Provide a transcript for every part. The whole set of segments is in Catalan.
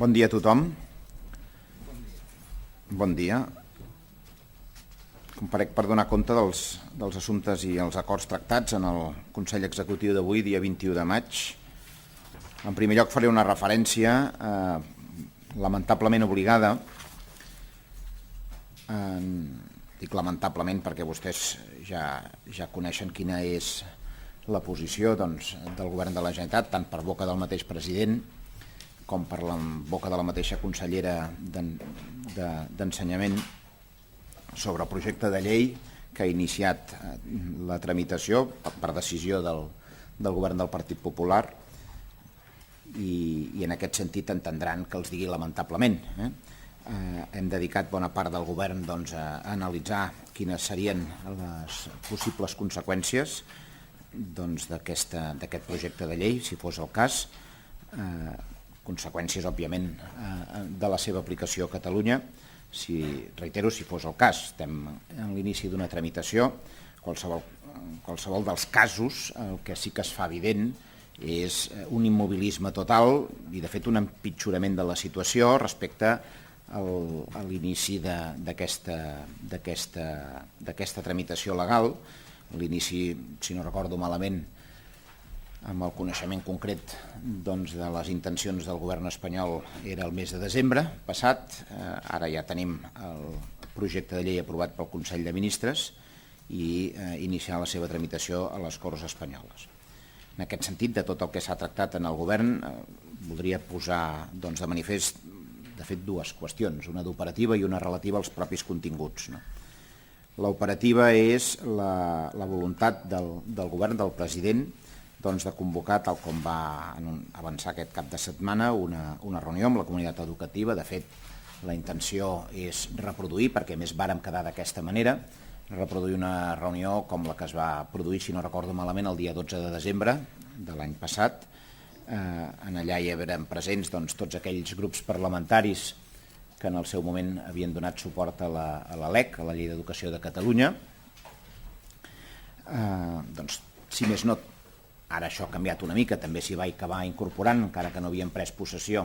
Bon dia a tothom. Bon dia. Comparec per donar compte dels assumptes i els acords tractats en el Consell Executiu d'avui, dia 21 de maig. En primer lloc faré una referència lamentablement obligada. Dic lamentablement perquè vostès ja coneixen quina és la posició del Govern de la Generalitat, tant per boca del mateix president com per la boca de la mateixa consellera d'Ensenyament sobre el projecte de llei que ha iniciat la tramitació per decisió del Govern del Partit Popular i en aquest sentit entendran que els digui lamentablement. Hem dedicat bona part del Govern a analitzar quines serien les possibles conseqüències d'aquest projecte de llei, si fos el cas, conseqüències, òbviament, de la seva aplicació a Catalunya. Reitero, si fos el cas, estem en l'inici d'una tramitació. Qualsevol dels casos, el que sí que es fa evident és un immobilisme total i, de fet, un empitjorament de la situació respecte a l'inici d'aquesta tramitació legal. L'inici, si no recordo malament, amb el coneixement concret de les intencions del govern espanyol era el mes de desembre passat. Ara ja tenim el projecte de llei aprovat pel Consell de Ministres i iniciar la seva tramitació a les Corts espanyoles. En aquest sentit, de tot el que s'ha tractat en el govern, voldria posar de manifest, de fet, dues qüestions, una d'operativa i una relativa als propis continguts. L'operativa és la voluntat del govern, del president, de convocar, tal com va avançar aquest cap de setmana, una reunió amb la comunitat educativa. De fet, la intenció és reproduir, perquè més vàrem quedar d'aquesta manera, reproduir una reunió com la que es va produir, si no recordo malament, el dia 12 de desembre de l'any passat. En allà hi eren presents tots aquells grups parlamentaris que en el seu moment havien donat suport a la LEC, a la Llei d'Educació de Catalunya. Si més no, ara això ha canviat una mica, també s'hi va acabar incorporant, encara que no havien pres possessió,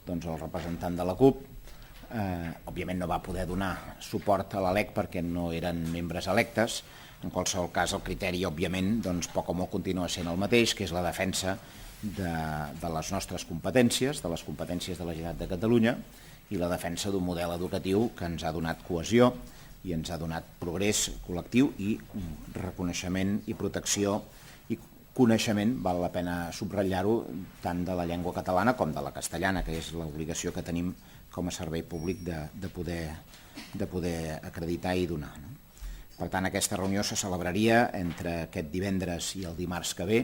el representant de la CUP. Òbviament no va poder donar suport a la LEC perquè no eren membres electes. En qualsevol cas, el criteri, òbviament, poc o molt continua sent el mateix, que és la defensa de les nostres competències, de les competències de la Generalitat de Catalunya, i la defensa d'un model educatiu que ens ha donat cohesió i ens ha donat progrés col·lectiu i reconeixement i protecció i coneixement, val la pena subratllar-ho, tant de la llengua catalana com de la castellana, que és l'obligació que tenim com a servei públic de poder acreditar i donar. Per tant, aquesta reunió se celebraria entre aquest divendres i el dimarts que ve.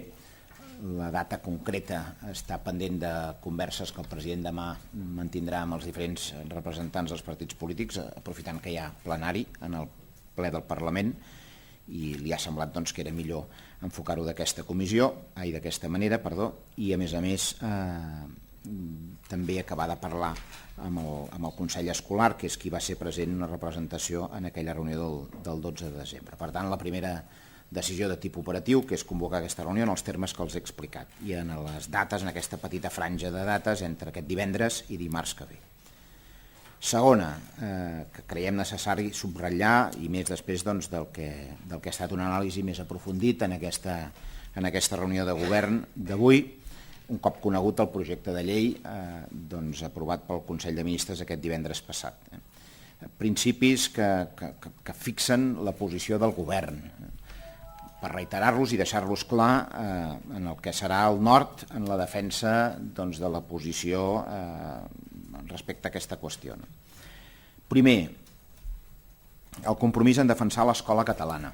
La data concreta està pendent de converses que el president demà mantindrà amb els diferents representants dels partits polítics, aprofitant que hi ha plenari en el ple del Parlament, i li ha semblat que era millor enfocar-ho d'aquesta manera, i a més també acabar de parlar amb el Consell Escolar, que és qui va ser present en una representació en aquella reunió del 12 de desembre. Per tant, la primera decisió de tipus operatiu, que és convocar aquesta reunió en els termes que els he explicat, i en les dates, en aquesta petita franja de dates entre aquest divendres i dimarts que ve. Segona, que creiem necessari subratllar, i més després del que ha estat una anàlisi més aprofundit en aquesta reunió de govern d'avui, un cop conegut el projecte de llei aprovat pel Consell de Ministres aquest divendres passat. Principis que fixen la posició del govern, per reiterar-los i deixar-los clar en el que serà el nord en la defensa de la posició respecte a aquesta qüestió. Primer, el compromís en defensar l'escola catalana,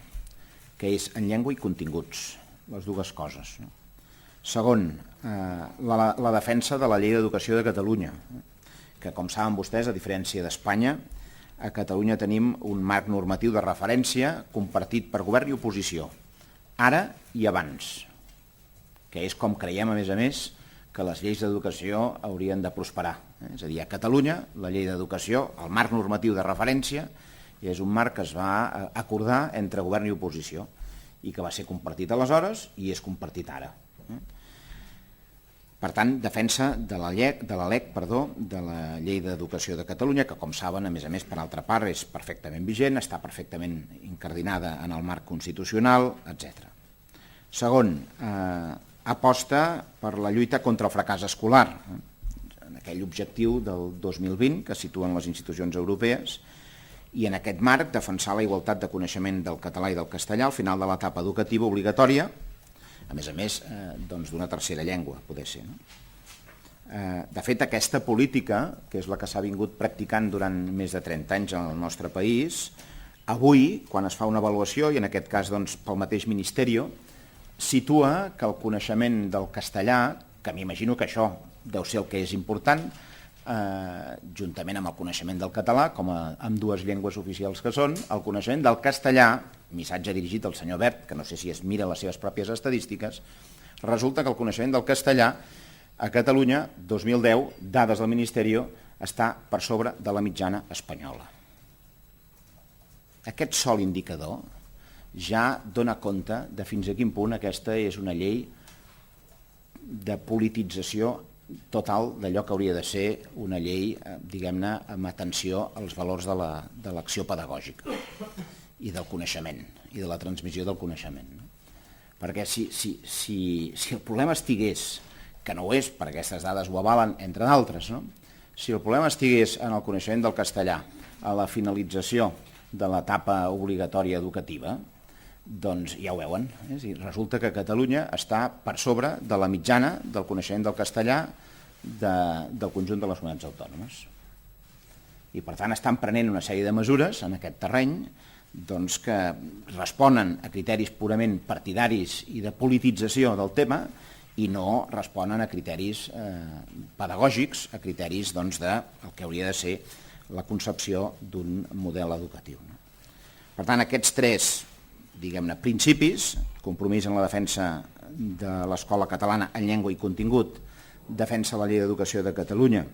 que és en llengua i continguts, les dues coses. Segon, la defensa de la Llei d'Educació de Catalunya, que, com saben vostès, a diferència d'Espanya, a Catalunya tenim un marc normatiu de referència compartit per govern i oposició, ara i abans, que és com creiem, a més, que les lleis d'educació haurien de prosperar. És a dir, a Catalunya, la llei d'educació, el marc normatiu de referència, és un marc que es va acordar entre govern i oposició i que va ser compartit aleshores i és compartit ara. Per tant, defensa de la LEC, de la Llei d'Educació de Catalunya, que, com saben, a més, per altra part, és perfectament vigent, està perfectament incardinada en el marc constitucional, etc. Segon, aposta per la lluita contra el fracàs escolar, en aquell objectiu del 2020 que situen les institucions europees, i en aquest marc defensar la igualtat de coneixement del català i del castellà al final de l'etapa educativa obligatòria, a més, d'una tercera llengua, poder ser. De fet, aquesta política, que és la que s'ha vingut practicant durant més de 30 anys al nostre país, avui, quan es fa una avaluació, i en aquest cas pel mateix Ministeri, situa que el coneixement del castellà, que m'imagino que això deu ser el que és important, juntament amb el coneixement del català, com a dues llengües oficials que són, el coneixement del castellà, missatge dirigit al senyor Wert, que no sé si es mira les seves pròpies estadístiques, resulta que el coneixement del castellà a Catalunya, 2010, dades del Ministeri, està per sobre de la mitjana espanyola. Aquest sol indicador ja dona compte de fins a quin punt aquesta és una llei de politització total d'allò que hauria de ser una llei, diguem-ne, amb atenció als valors de l'acció pedagògica i del coneixement i de la transmissió del coneixement. Perquè si el problema estigués, que no ho és, perquè aquestes dades ho avalen, entre d'altres, si el problema estigués en el coneixement del castellà a la finalització de l'etapa obligatòria educativa, doncs ja ho veuen. Resulta que Catalunya està per sobre de la mitjana del coneixement del castellà del conjunt de les comunitats autònomes. I per tant estan prenent una sèrie de mesures en aquest terreny que responen a criteris purament partidaris i de politització del tema i no responen a criteris pedagògics, a criteris del que hauria de ser la concepció d'un model educatiu. Per tant, aquests tres principis, compromís en la defensa de l'escola catalana en llengua i contingut, defensa la Llei d'Educació de Catalunya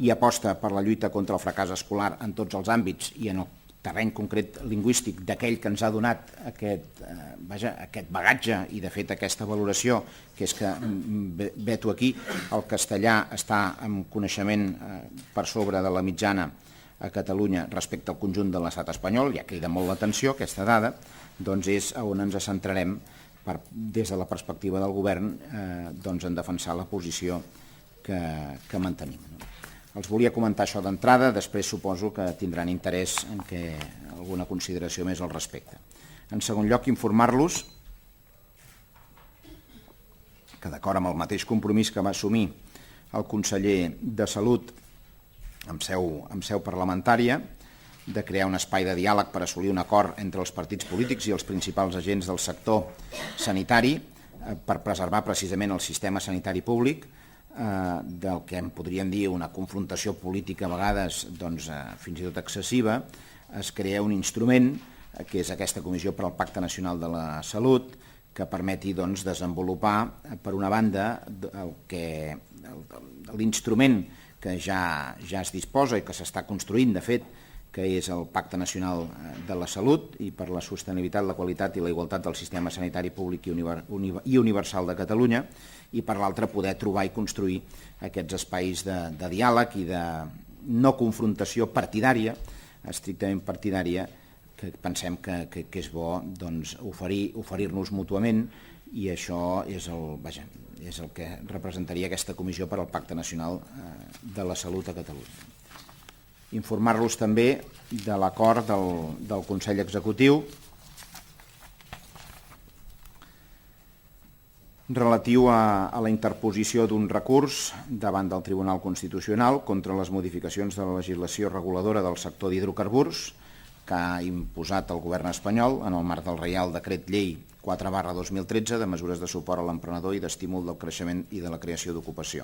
i aposta per la lluita contra el fracàs escolar en tots els àmbits i en el terreny concret lingüístic d'aquell que ens ha donat aquest bagatge i, de fet, aquesta valoració, que és que, veto aquí, el castellà està en coneixement per sobre de la mitjana a Catalunya respecte al conjunt de l'estat espanyol, ja crida molt l'atenció aquesta dada, doncs és on ens centrarem des de la perspectiva del govern en defensar la posició que mantenim. Els volia comentar això d'entrada, després suposo que tindran interès en alguna consideració més al respecte. En segon lloc, informar-los que, d'acord amb el mateix compromís que va assumir el conseller de Salut amb seu parlamentària, de crear un espai de diàleg per assolir un acord entre els partits polítics i els principals agents del sector sanitari per preservar precisament el sistema sanitari públic, del que en podríem dir una confrontació política a vegades fins i tot excessiva, es crea un instrument, que és aquesta Comissió per al Pacte Nacional de la Salut, que permeti desenvolupar, per una banda, l'instrument que ja es disposa i que s'està construint, de fet, que és el Pacte Nacional de la Salut i per la sostenibilitat, la qualitat i la igualtat del sistema sanitari públic i universal de Catalunya, i per l'altra poder trobar i construir aquests espais de diàleg i de no confrontació partidària, estrictament partidària, que pensem que és bo oferir-nos mútuament, i això és el que representaria aquesta Comissió per al Pacte Nacional de la Salut a Catalunya. Informar-los també de l'acord del Consell Executiu relatiu a la interposició d'un recurs davant del Tribunal Constitucional contra les modificacions de la legislació reguladora del sector d'hidrocarburs que ha imposat el govern espanyol en el marc del Reial Decret Llei 4/2013 de mesures de suport a l'emprenedor i d'estímul del creixement i de la creació d'ocupació.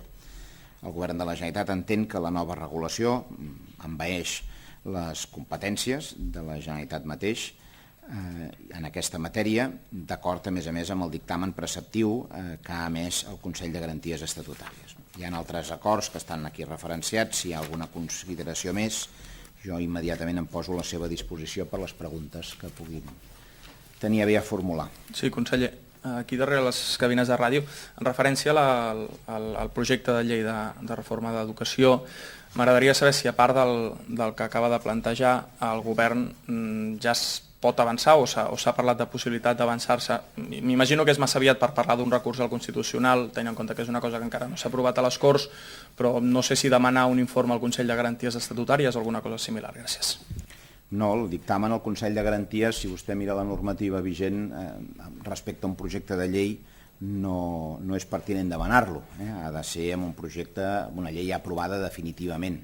El govern de la Generalitat entén que la nova regulació envaeix les competències de la Generalitat mateix en aquesta matèria, d'acord, a més, amb el dictamen preceptiu que ha emès el Consell de Garanties Estatutàries. Hi ha altres acords que estan aquí referenciats. Si hi ha alguna consideració més, jo immediatament em poso a la seva disposició per les preguntes que puguin tenir a bé a formular. Sí, conseller. aquí darrere les cabines de ràdio, en referència al projecte de llei de reforma d'educació. M'agradaria saber si, a part del que acaba de plantejar, el govern ja es pot avançar o s'ha parlat de possibilitat d'avançar-se. M'imagino que és massa aviat per parlar d'un recurs al Constitucional, tenint en compte que és una cosa que encara no s'ha aprovat a les Corts, però no sé si demanar un informe al Consell de Garanties Estatutàries o alguna cosa similar. Gràcies. No, el dictamen al Consell de Garanties, si vostè mira la normativa vigent respecte a un projecte de llei, no és pertinent demanar-lo. Ha de ser amb un projecte, una llei aprovada definitivament.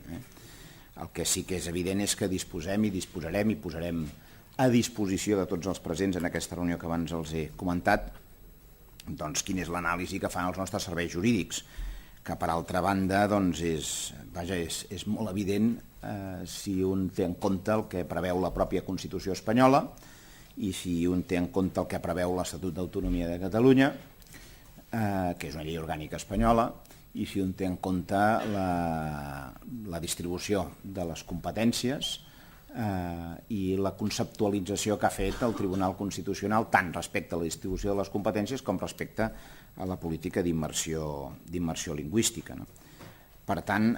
El que sí que és evident és que disposem i disposarem i posarem a disposició de tots els presents en aquesta reunió que abans els he comentat, doncs quina és l'anàlisi que fan els nostres serveis jurídics, que per altra banda doncs és molt evident si un té en compte el que preveu la pròpia Constitució espanyola i si un té en compte el que preveu l'Estatut d'Autonomia de Catalunya, que és una llei orgànica espanyola, i si un té en compte la distribució de les competències i la conceptualització que ha fet el Tribunal Constitucional tant respecte a la distribució de les competències com respecte a la política d'immersió lingüística. Per tant,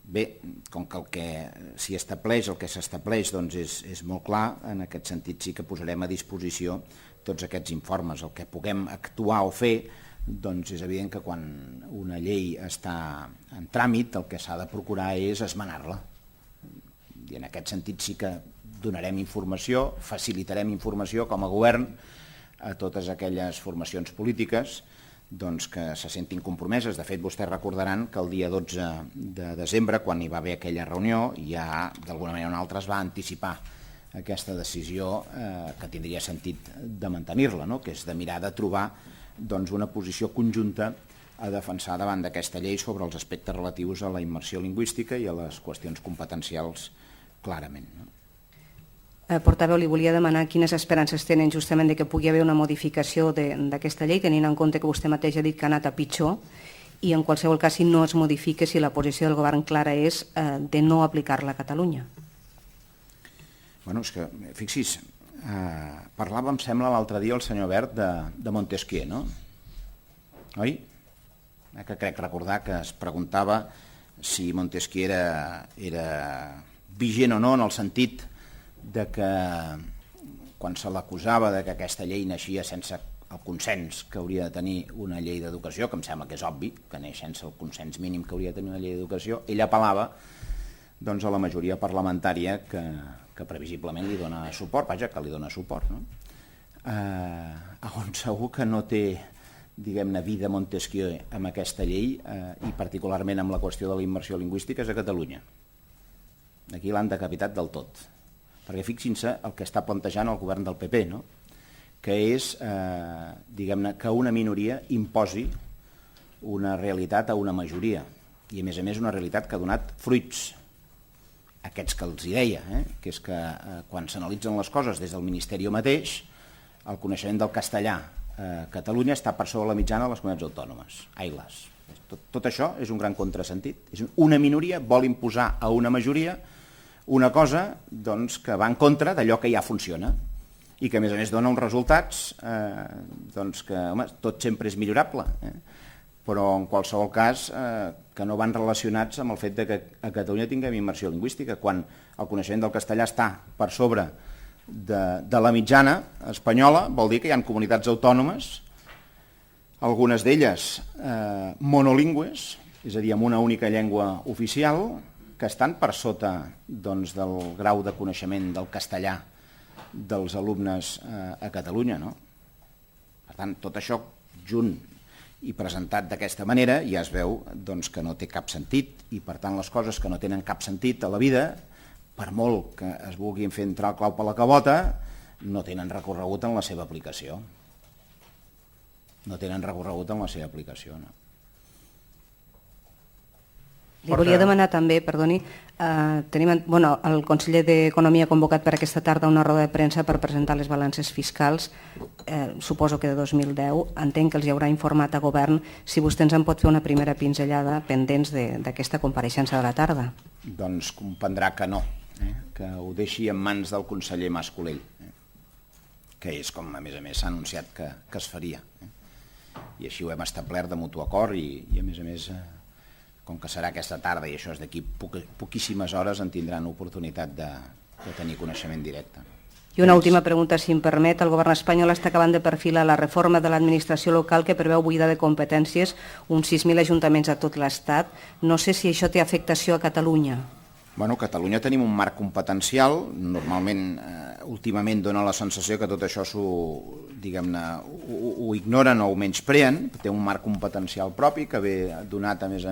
bé, com que s'hi estableix el que s'estableix és molt clar, en aquest sentit sí que posarem a disposició tots aquests informes. El que puguem actuar o fer doncs és evident que quan una llei està en tràmit el que s'ha de procurar és esmenar-la. I en aquest sentit sí que donarem informació, facilitarem informació com a govern a totes aquelles formacions polítiques que se sentin compromeses. De fet, vostès recordaran que el dia 12 de desembre, quan hi va haver aquella reunió, ja d'alguna manera o una altra es va anticipar aquesta decisió que tindria sentit de mantenir-la, que és de mirar de trobar una posició conjunta a defensar davant d'aquesta llei sobre els aspectes relatius a la immersió lingüística i a les qüestions competencials clarament. Portaveu, li volia demanar quines esperances tenen justament de que pugui haver una modificació d'aquesta llei, tenint en compte que vostè mateix ha dit que ha anat a pitjor, i en qualsevol cas si no es modifica, si la posició del govern clara és de no aplicar-la a Catalunya. Bueno, és que, fixi's, parlava, em sembla, l'altre dia el senyor Wert de Montesquieu, no? Oi? Que crec recordar que es preguntava si Montesquieu era vigent o no, en el sentit de que quan se l'acusava de que aquesta llei naixia sense el consens que hauria de tenir una llei d'educació, que em sembla que és obvi que neix sense el consens mínim que hauria de tenir una llei d'educació, ell apel·lava a la majoria parlamentària que previsiblement li dona suport, vaja, que li dona suport, no? On segur que no té, diguem-ne, vida Montesquieu amb aquesta llei i particularment amb la qüestió de la immersió lingüística és a Catalunya. Aquí l'han decapitat del tot, perquè fixin-se el que està plantejant el govern del PP, no? Que és, diguem-ne, que una minoria imposi una realitat a una majoria, i a més una realitat que ha donat fruits, aquests que els hi deia, que és que quan s'analitzen les coses des del Ministeri mateix, el coneixement del castellà a Catalunya està per sobre la mitjana de les comunitats autònomes. Ai-las. Tot això és un gran contrasentit. Una minoria vol imposar a una majoria una cosa que va en contra d'allò que ja funciona i que a més dona uns resultats que tot sempre és millorable, però en qualsevol cas que no van relacionats amb el fet que a Catalunya tinguem immersió lingüística, quan el coneixement del castellà està per sobre de la mitjana espanyola, vol dir que hi ha comunitats autònomes, algunes d'elles monolingües, és a dir, amb una única llengua oficial, que estan per sota del grau de coneixement del castellà dels alumnes a Catalunya. Per tant, tot això junt i presentat d'aquesta manera ja es veu que no té cap sentit i per tant les coses que no tenen cap sentit a la vida, per molt que es vulguin fer entrar el clau per la cabota, no tenen recorregut en la seva aplicació. No tenen recorregut en la seva aplicació, no. Li volia demanar també, perdoni, el conseller d'Economia ha convocat per aquesta tarda una roda de premsa per presentar les balances fiscals, suposo que de 2010. Entenc que els hi haurà informat a govern. Si vostè ens en pot fer una primera pinzellada pendents d'aquesta compareixença de la tarda. Doncs comprendrà que no, que ho deixi en mans del conseller Mas Colell. que és com a més s'ha anunciat que es faria. I així ho hem establert de mutu acord i a més, com que serà aquesta tarda i això és d'aquí poquíssimes hores, en tindran oportunitat de tenir coneixement directe. I una última pregunta, si em permet. El govern espanyol està acabant de perfilar la reforma de l'administració local que preveu buidar de competències uns 6.000 ajuntaments a tot l'Estat. No sé si això té afectació a Catalunya. Bueno, a Catalunya tenim un marc competencial. Normalment, últimament dona la sensació que tot això ho ignoren o ho menyspreen. Té un marc competencial propi que ve donat, a més,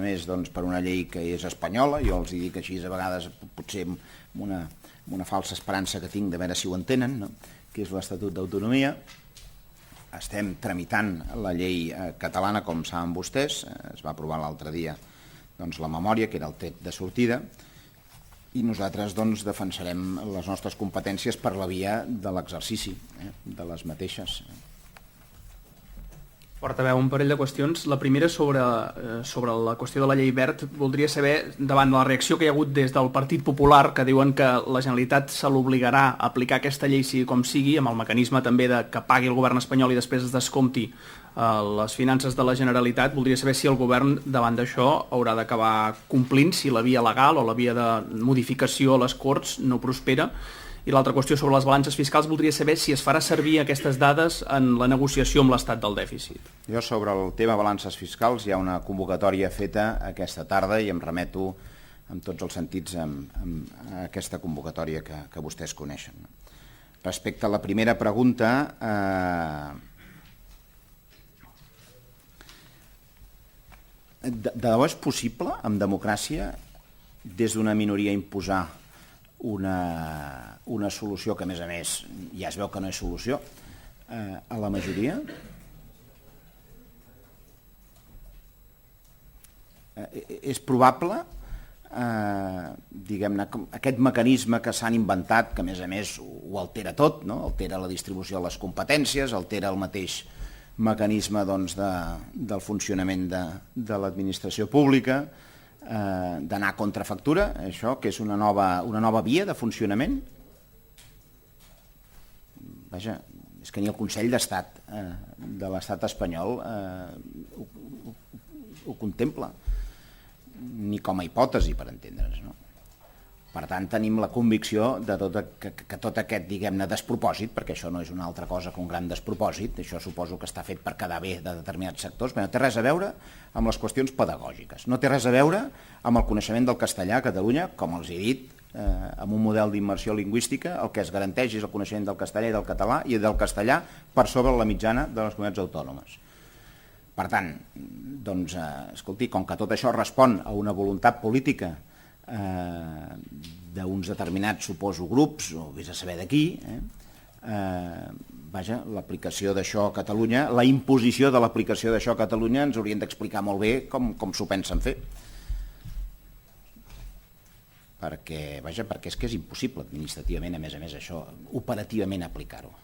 per una llei que és espanyola. Jo els dic així a vegades, potser amb una falsa esperança que tinc de veure si ho entenen, no? Que és l'Estatut d'Autonomia. Estem tramitant la llei catalana, com saben vostès. Es va aprovar l'altre dia la memòria, que era el tret de sortida, i nosaltres defensarem les nostres competències per la via de l'exercici de les mateixes. Portaveu, un parell de qüestions. La primera sobre la qüestió de la llei Wert. Voldria saber, davant de la reacció que hi ha hagut des del Partit Popular, que diuen que la Generalitat se l'obligarà a aplicar aquesta llei sigui com sigui, amb el mecanisme també de que pagui el govern espanyol i després es descompti les finances de la Generalitat, voldria saber si el govern, davant d'això, haurà d'acabar complint, si la via legal o la via de modificació a les Corts no prospera. I l'altra qüestió sobre les balances fiscals, voldria saber si es farà servir aquestes dades en la negociació amb l'estat del dèficit. Jo sobre el tema balances fiscals hi ha una convocatòria feta aquesta tarda i em remeto en tots els sentits a aquesta convocatòria que vostès coneixen. Respecte a la primera pregunta, de debò és possible, en democràcia, des d'una minoria imposar una solució que, a més, ja es veu que no és solució, a la majoria? És probable, diguem-ne, aquest mecanisme que s'han inventat, que, a més, ho altera tot, no? Altera la distribució de les competències, altera el mateix mecanisme del funcionament de l'administració pública, d'anar a contrafactura, això, que és una nova via de funcionament. Vaja, és que ni el Consell d'Estat de l'Estat espanyol ho contempla, ni com a hipòtesi, per entendre's, no? Per tant, tenim la convicció que tot aquest, diguem-ne, despropòsit, perquè això no és una altra cosa que un gran despropòsit, això suposo que està fet per quedar bé de determinats sectors, però no té res a veure amb les qüestions pedagògiques, no té res a veure amb el coneixement del castellà a Catalunya, com els he dit, amb un model d'immersió lingüística, el que es garanteix és el coneixement del castellà i del català, i del castellà per sobre la mitjana de les comunitats autònomes. Per tant, escolti, com que tot això respon a una voluntat política d'uns determinats, suposo, grups, o vés a saber d'aquí, vaja, l'aplicació d'això a Catalunya, la imposició de l'aplicació d'això a Catalunya ens haurien d'explicar molt bé com s'ho pensen fer. Perquè és que és impossible administrativament, a més, això, operativament aplicar-ho.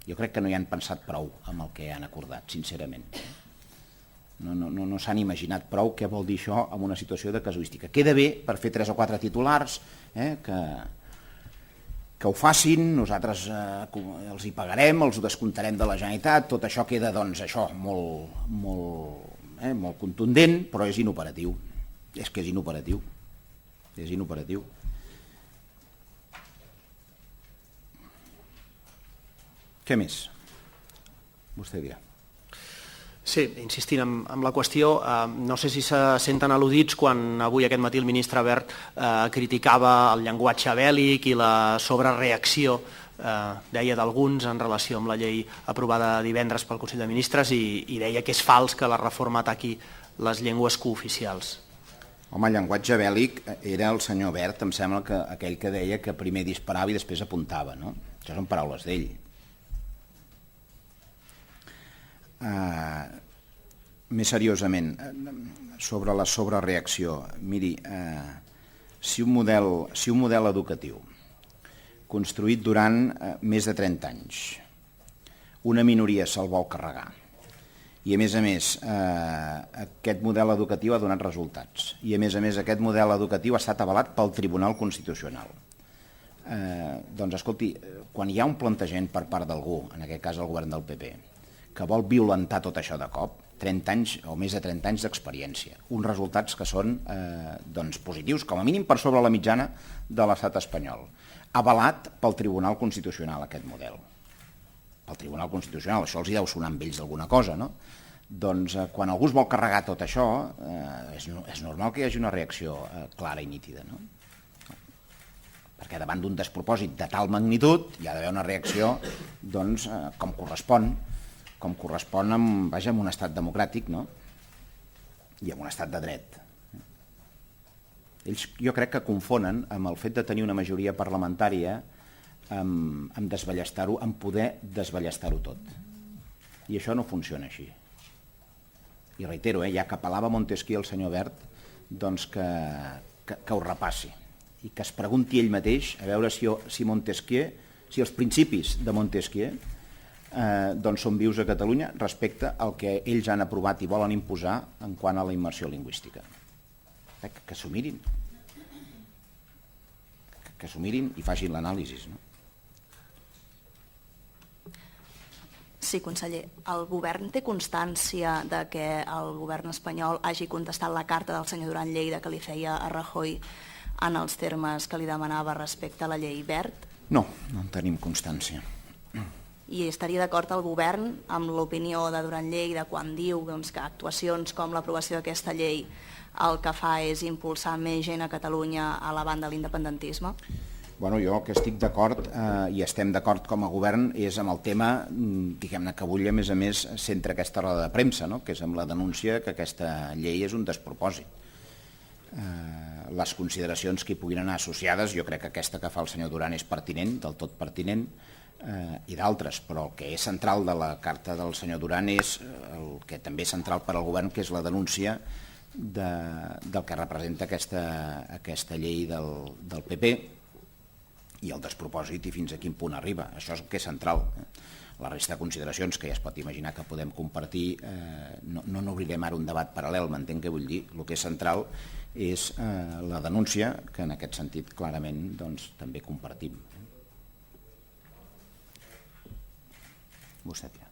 Jo crec que no hi han pensat prou amb el que han acordat, sincerament. No s'han imaginat prou què vol dir això en una situació de casuística. Queda bé per fer 3 o 4 titulars que ho facin, nosaltres els hi pagarem, els ho descomptarem de la Generalitat, tot això queda molt contundent, però és inoperatiu. És que és inoperatiu. És inoperatiu. Què més? Vostè dirà. Sí, insistint en la qüestió, no sé si se senten al·ludits quan avui aquest matí el ministre Wert criticava el llenguatge bèl·lic i la sobrereacció, deia d'alguns, en relació amb la llei aprovada divendres pel Consell de Ministres i deia que és fals que la reforma ataqui les llengües cooficials. Home, el llenguatge bèl·lic era el senyor Wert, em sembla que aquell que deia que primer disparava i després apuntava, no? Això són paraules d'ell. Més seriosament, sobre la sobrereacció, miri, si un model educatiu construït durant més de 30 anys, una minoria se'l vol carregar, i a més aquest model educatiu ha donat resultats, i a més aquest model educatiu ha estat avalat pel Tribunal Constitucional. Doncs escolti, quan hi ha un plantejament per part d'algú, en aquest cas el govern del PP, que vol violentar tot això de cop, 30 anys o més de 30 anys d'experiència, uns resultats que són positius, com a mínim per sobre la mitjana de l'estat espanyol, avalat pel Tribunal Constitucional aquest model. Pel Tribunal Constitucional, això els hi deu sonar amb ells d'alguna cosa, no? Doncs quan algú es vol carregar tot això, és normal que hi hagi una reacció clara i nítida, no? Perquè davant d'un despropòsit de tal magnitud hi ha d'haver una reacció com correspon en un estat democràtic, no? I en un estat de dret. Ells jo crec que confonen amb el fet de tenir una majoria parlamentària amb desballestar-ho, amb poder desballestar-ho tot. I això no funciona així. I reitero, ja que apel·lava a Montesquieu el senyor Wert, doncs que ho repassi i que es pregunti ell mateix a veure si Montesquieu, si els principis de Montesquieu són vius a Catalunya respecte al que ells han aprovat i volen imposar en quant a la immersió lingüística. Que s'ho mirin. Que s'ho mirin i facin l'anàlisi, no? Sí, conseller. El govern té constància de que el govern espanyol hagi contestat la carta del senyor Duran Lleida que li feia a Rajoy en els termes que li demanava respecte a la llei Wert? No, no en tenim constància. I estaria d'acord el govern amb l'opinió de Duran Lleida quan diu que actuacions com l'aprovació d'aquesta llei el que fa és impulsar més gent a Catalunya a la banda de l'independentisme? Bueno, jo el que estic d'acord i estem d'acord com a govern és amb el tema, diguem-ne, que avui a més centra aquesta roda de premsa, no? Que és amb la denúncia que aquesta llei és un despropòsit. Les consideracions que hi puguin anar associades, jo crec que aquesta que fa el senyor Duran és pertinent, del tot pertinent, i d'altres, però el que és central de la carta del senyor Duran és el que també és central per al govern, que és la denúncia del que representa aquesta llei del PP i el despropòsit i fins a quin punt arriba. Això és el que és central. La resta de consideracions que ja es pot imaginar que podem compartir, no n'obrirem ara un debat paral·lel, m'entenc què vull dir. El que és central és la denúncia, que en aquest sentit clarament també compartim. Vostè dirà.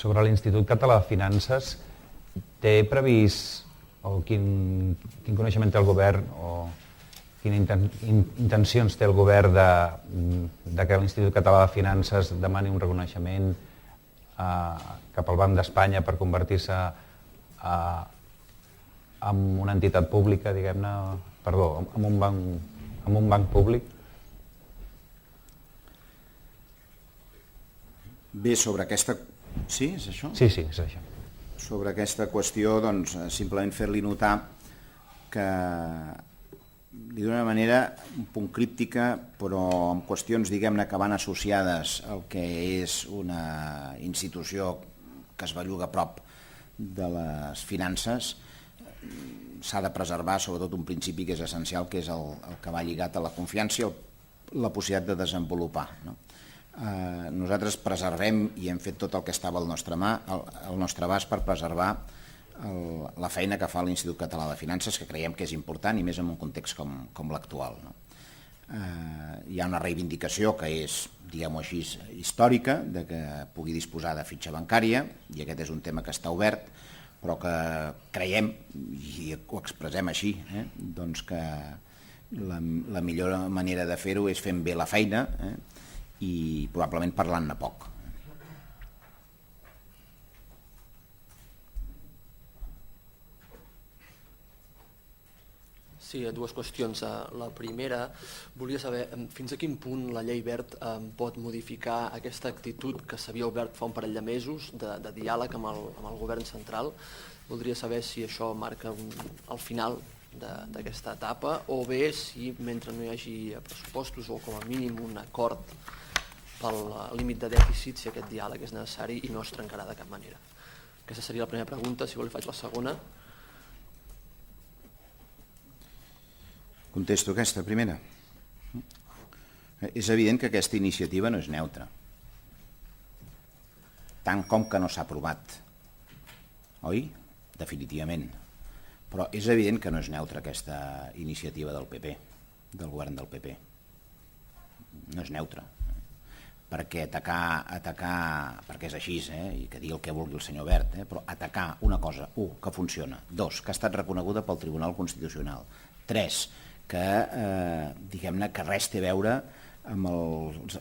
Sobre l'Institut Català de Finances, té previst o quin coneixement té el govern o quines intencions té el govern de que l'Institut Català de Finances demani un reconeixement cap al Banc d'Espanya per convertir-se en una entitat pública, diguem-ne, perdó, en un banc públic? Bé, sobre aquesta... Sí, és això? Sí, és això. Sobre aquesta qüestió, doncs, simplement fer-li notar que d'una manera un punt críptica, però amb qüestions, diguem-ne, que van associades al que és una institució que es belluga a prop de les finances, s'ha de preservar sobretot un principi que és essencial, que és el que va lligat a la confiança i la possibilitat de desenvolupar, no? Nosaltres preservem i hem fet tot el que estava al nostre abast per preservar la feina que fa l'Institut Català de Finances, que creiem que és important i més en un context com l'actual. Hi ha una reivindicació que és, diguem-ho així, històrica, de que pugui disposar de fitxa bancària, i aquest és un tema que està obert, però que creiem, i ho expressem així, doncs que la millor manera de fer-ho és fent bé la feina, i probablement parlant-ne poc. Sí, dues qüestions. La primera, volia saber fins a quin punt la llei Wert pot modificar aquesta actitud que s'havia obert fa un parell de mesos de diàleg amb el govern central. Voldria saber si això marca el final d'aquesta etapa o bé si mentre no hi hagi pressupostos o com a mínim un acord pel límit de dèficit si aquest diàleg és necessari i no es trencarà de cap manera. Aquesta seria la primera pregunta, si vol li faig la segona. Contesto aquesta primera. És evident que aquesta iniciativa no és neutra, tant com que no s'ha aprovat, oi? Definitivament. Però és evident que no és neutra aquesta iniciativa del PP, del govern del PP. No és neutra. Perquè perquè és així, i que digui el que vulgui el senyor Wert, però atacar una cosa, 1, que funciona, 2, que ha estat reconeguda pel Tribunal Constitucional, 3, que diguem-ne que res té a veure amb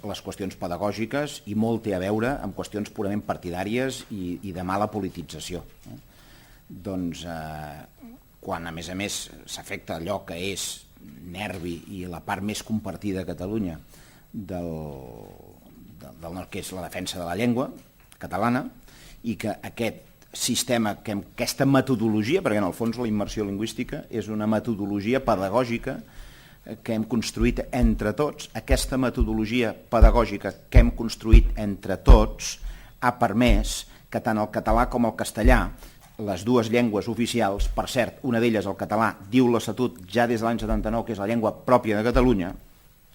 les qüestions pedagògiques i molt té a veure amb qüestions purament partidàries i de mala politització. Doncs quan a més s'afecta allò que és nervi i la part més compartida a Catalunya del que és la defensa de la llengua catalana i que aquest sistema, aquesta metodologia, perquè en el fons la immersió lingüística és una metodologia pedagògica que hem construït entre tots, aquesta metodologia pedagògica que hem construït entre tots ha permès que tant el català com el castellà, les dues llengües oficials, per cert, una d'elles, el català, diu l'Estatut ja des de l'any 79, que és la llengua pròpia de Catalunya,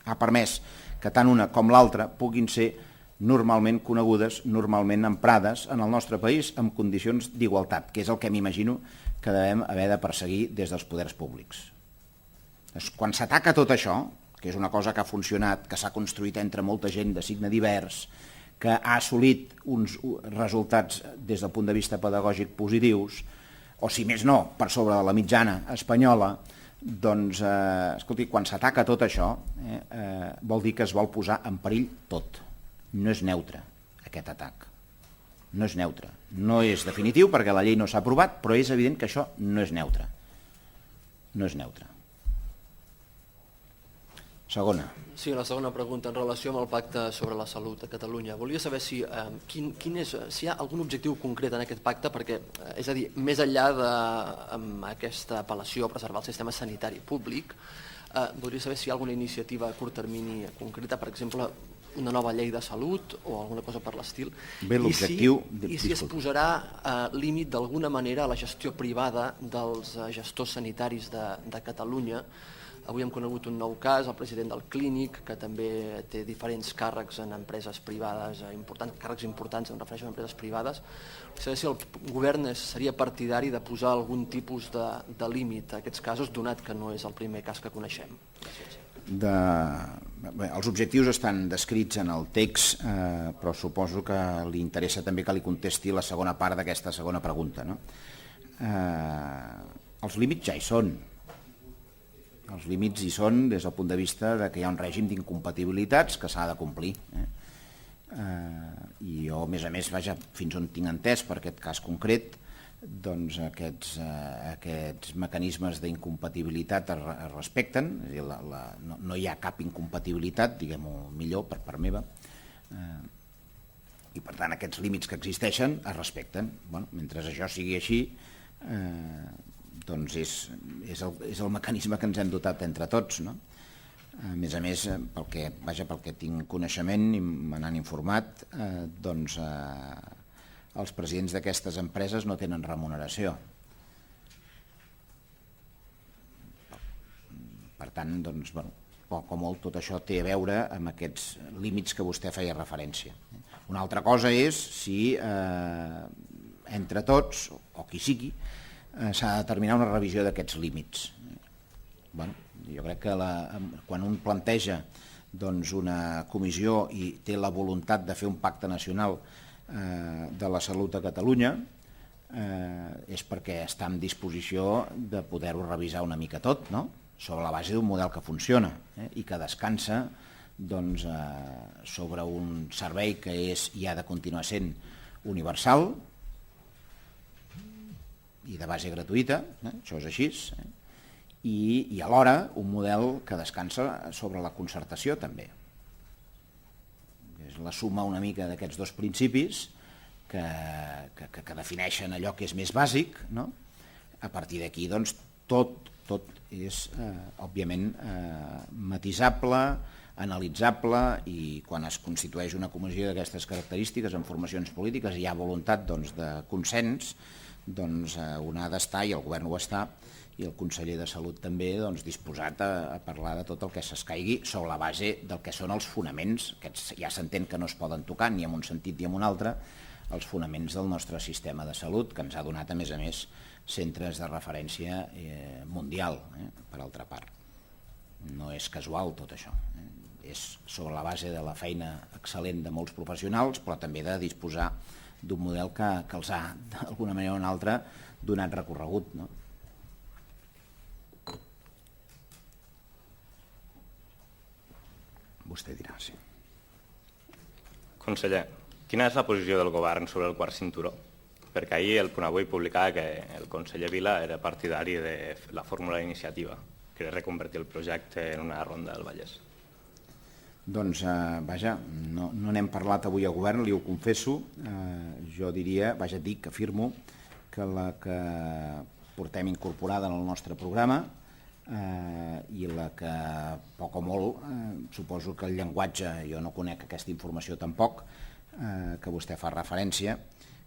ha permès que tant una com l'altra puguin ser normalment conegudes, normalment emprades en el nostre país en condicions d'igualtat, que és el que m'imagino que devem haver de perseguir des dels poders públics. Quan s'ataca tot això, que és una cosa que ha funcionat, que s'ha construït entre molta gent de signe divers, que ha assolit uns resultats des del punt de vista pedagògic positius, o si més no, per sobre de la mitjana espanyola, doncs, escolti, quan s'ataca tot això, vol dir que es vol posar en perill tot. No és neutre, aquest atac. No és neutre. No és definitiu perquè la llei no s'ha aprovat, però és evident que això no és neutre. No és neutre. Segona. Sí, la segona pregunta en relació amb el pacte sobre la salut a Catalunya. Volia saber si hi ha algun objectiu concret en aquest pacte, perquè, és a dir, més enllà d'aquesta apel·lació a preservar el sistema sanitari públic, voldria saber si hi ha alguna iniciativa a curt termini concreta, per exemple, una nova llei de salut o alguna cosa per l'estil. Bé, l'objectiu... I si es posarà límit d'alguna manera a la gestió privada dels gestors sanitaris de Catalunya. Avui hem conegut un nou cas, el president del Clínic, que també té diferents càrrecs en empreses privades importants, càrrecs importants, em refereixo a empreses privades. Saber si el govern seria partidari de posar algun tipus de límit a aquests casos, donat que no és el primer cas que coneixem. Gràcies. Els objectius estan descrits en el text, però suposo que li interessa també que li contesti la segona part d'aquesta segona pregunta. Els límits ja hi són. Els límits hi són des del punt de vista que hi ha un règim d'incompatibilitats que s'ha de complir. I jo, a més, fins on tinc entès per aquest cas concret, doncs aquests mecanismes d'incompatibilitat es respecten, és a dir, no hi ha cap incompatibilitat, diguem-ho millor, per part meva, i per tant aquests límits que existeixen es respecten. Mentre això sigui així, doncs és el mecanisme que ens hem dotat entre tots. A més, pel que tinc coneixement i me n'han informat, doncs els presidents d'aquestes empreses no tenen remuneració. Per tant, doncs, poc o molt tot això té a veure amb aquests límits que vostè feia referència. Una altra cosa és si entre tots, o qui sigui, s'ha de determinar una revisió d'aquests límits. Jo crec que quan un planteja una comissió i té la voluntat de fer un pacte nacional de la salut a Catalunya, és perquè està en disposició de poder-ho revisar una mica tot, sobre la base d'un model que funciona i que descansa sobre un servei que és i ha de continuar sent universal i de base gratuïta, això és així, i alhora un model que descansa sobre la concertació també. És la suma una mica d'aquests dos principis que defineixen allò que és més bàsic. A partir d'aquí, doncs, tot és, òbviament, matisable, analitzable, i quan es constitueix una comissió d'aquestes característiques en formacions polítiques i hi ha voluntat de consens, on ha d'estar, i el govern ho està, i el conseller de Salut també, disposat a parlar de tot el que s'escaigui sobre la base del que són els fonaments, que ja s'entén que no es poden tocar ni en un sentit ni en un altre, els fonaments del nostre sistema de salut, que ens ha donat, a més, centres de referència mundial, per altra part. No és casual tot això. És sobre la base de la feina excel·lent de molts professionals, però també de disposar d'un model que els ha, d'alguna manera o una altra, donat recorregut. Vostè dirà, sí. Conseller, quina és la posició del govern sobre el quart cinturó? Perquè ahir el Punt Avui publicava que el conseller Vila era partidari de la fórmula d'iniciativa, que era reconvertir el projecte en una ronda del Vallès. Doncs, vaja, no n'hem parlat avui al govern, li ho confesso. Jo diria, dic, afirmo, que la que portem incorporada en el nostre programa i la que, poc o molt, suposo que el llenguatge, jo no conec aquesta informació tampoc, que vostè fa referència,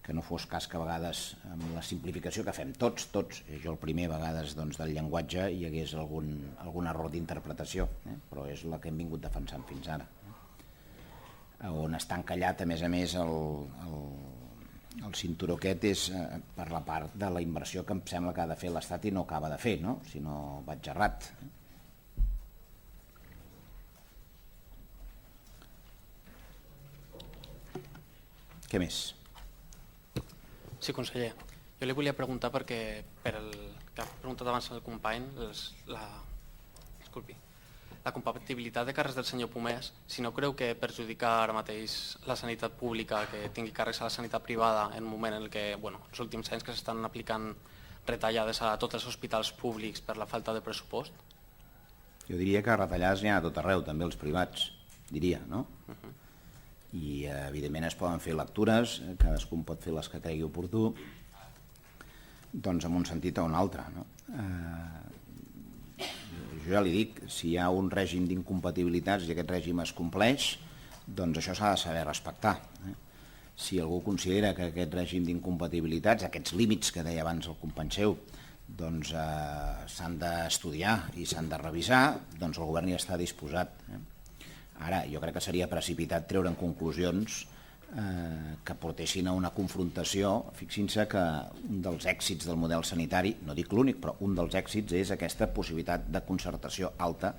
que no fos cas que a vegades amb la simplificació que fem tots, jo el primer, a vegades del llenguatge hi hagués algun error d'interpretació, però és la que hem vingut defensant fins ara. On està encallat, a més, el cinturó aquest és per la part de la inversió que em sembla que ha de fer l'Estat i no acaba de fer, si no vaig errat. Què més? Sí, conseller. Jo li volia preguntar perquè, per el que ha preguntat abans el company, la compatibilitat de càrrecs del senyor Pomés, si no creu que perjudica ara mateix la sanitat pública, que tingui càrrecs a la sanitat privada en un moment en què, els últims anys que s'estan aplicant retallades a tots els hospitals públics per la falta de pressupost? Jo diria que retallades n'hi ha a tot arreu, també els privats, diria, no? I evidentment es poden fer lectures, cadascú pot fer les que cregui oportú, doncs en un sentit o un altre. Jo ja li dic, si hi ha un règim d'incompatibilitats i aquest règim es compleix, doncs això s'ha de saber respectar. Si algú considera que aquest règim d'incompatibilitats, aquests límits que deia abans el company seu, doncs s'han d'estudiar i s'han de revisar, doncs el govern hi està disposat. Ara, jo crec que seria precipitat treure'n conclusions que portessin a una confrontació. Fixin-se que un dels èxits del model sanitari, no dic l'únic, però un dels èxits és aquesta possibilitat de concertació alta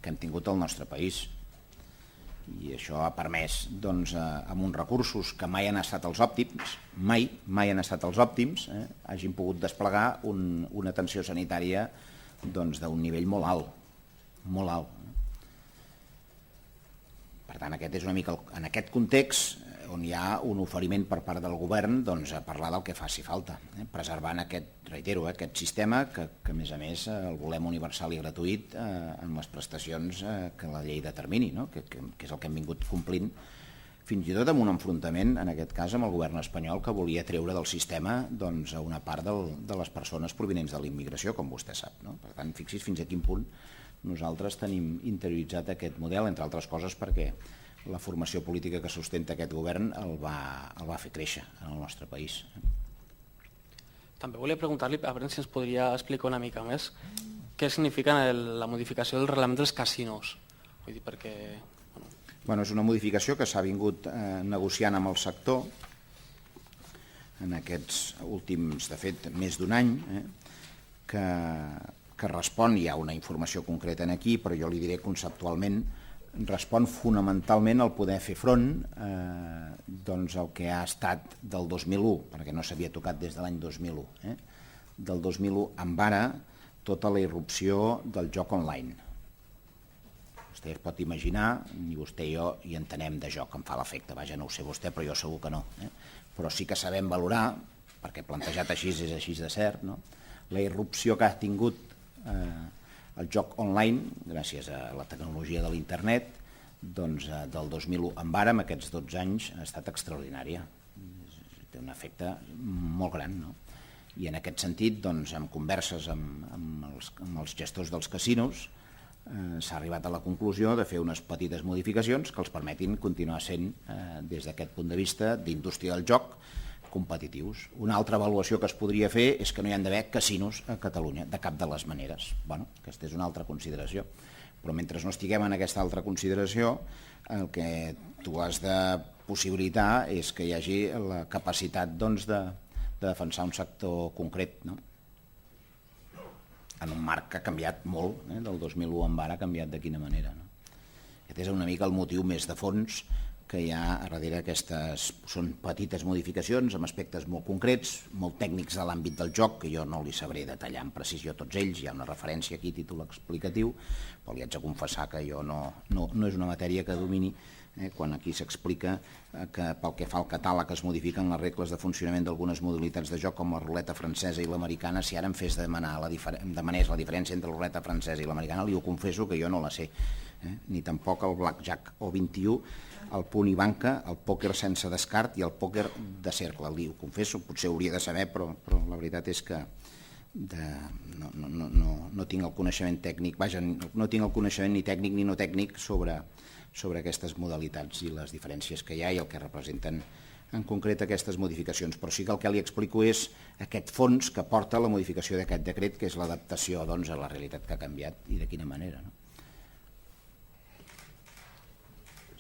que hem tingut al nostre país. I això ha permès, doncs, amb uns recursos que mai han estat els òptims, mai han estat els òptims, hagin pogut desplegar una atenció sanitària d'un nivell molt alt. Per tant, aquest és una mica, en aquest context, on hi ha un oferiment per part del govern a parlar del que faci falta, preservant aquest sistema que a més el volem universal i gratuït en les prestacions que la llei determini, que és el que hem vingut complint, fins i tot amb un enfrontament, en aquest cas amb el govern espanyol, que volia treure del sistema a una part de les persones provinents de la immigració, com vostè sap. Per tant, fixi's fins a quin punt nosaltres tenim interioritzat aquest model, entre altres coses perquè la formació política que sustenta aquest govern el va fer créixer en el nostre país. També volia preguntar-li, a veure si ens podria explicar una mica més què significa la modificació del reglament dels casinos. Vull dir, perquè... És una modificació que s'ha vingut negociant amb el sector en aquests últims, de fet, més d'un any, que respon, hi ha una informació concreta aquí, però jo li diré conceptualment, respon fonamentalment al poder fer front al que ha estat del 2001, perquè no s'havia tocat des de l'any 2001. Del 2001 en ara tota la irrupció del joc online. Vostè es pot imaginar, ni vostè i jo hi entenem de joc, em fa l'efecte, vaja, no ho sé vostè, però jo segur que no. Però sí que sabem valorar, perquè plantejat així és així de cert, la irrupció que ha tingut el joc online, gràcies a la tecnologia de l'internet, del 2001 en ara, amb aquests 12 anys, ha estat extraordinària. Té un efecte molt gran, I en aquest sentit, en converses amb els gestors dels casinos, s'ha arribat a la conclusió de fer unes petites modificacions que els permetin continuar sent, des d'aquest punt de vista d'indústria del joc, competitius. Una altra avaluació que es podria fer és que no hi ha d'haver casinos a Catalunya, de cap de les maneres. Bueno, aquesta és una altra consideració. Però mentre no estiguem en aquesta altra consideració, el que tu has de possibilitar és que hi hagi la capacitat de defensar un sector concret, no? En un marc que ha canviat molt, del 2001 en ara ha canviat de quina manera. Aquest és una mica el motiu més de fons que hi ha a darrere. Aquestes són petites modificacions amb aspectes molt concrets, molt tècnics de l'àmbit del joc, que jo no li sabré detallar amb precisió tots ells, hi ha una referència aquí, títol explicatiu, però li haig de confessar que jo no és una matèria que domini, quan aquí s'explica que pel que fa al catàleg es modifiquen les regles de funcionament d'algunes modalitats de joc com la ruleta francesa i l'americana. Si ara em fes demanés la diferència entre la ruleta francesa i l'americana, li ho confesso que jo no la sé, ni tampoc el blackjack o 21, el punt i banca, el pòquer sense descart i el pòquer de cercle. Li ho confesso, potser hauria de saber, però la veritat és que no tinc el coneixement tècnic, no tinc el coneixement ni tècnic ni no tècnic sobre aquestes modalitats i les diferències que hi ha i el que representen en concret aquestes modificacions. Però sí que el que li explico és aquest fons que porta la modificació d'aquest decret, que és l'adaptació a la realitat que ha canviat i de quina manera.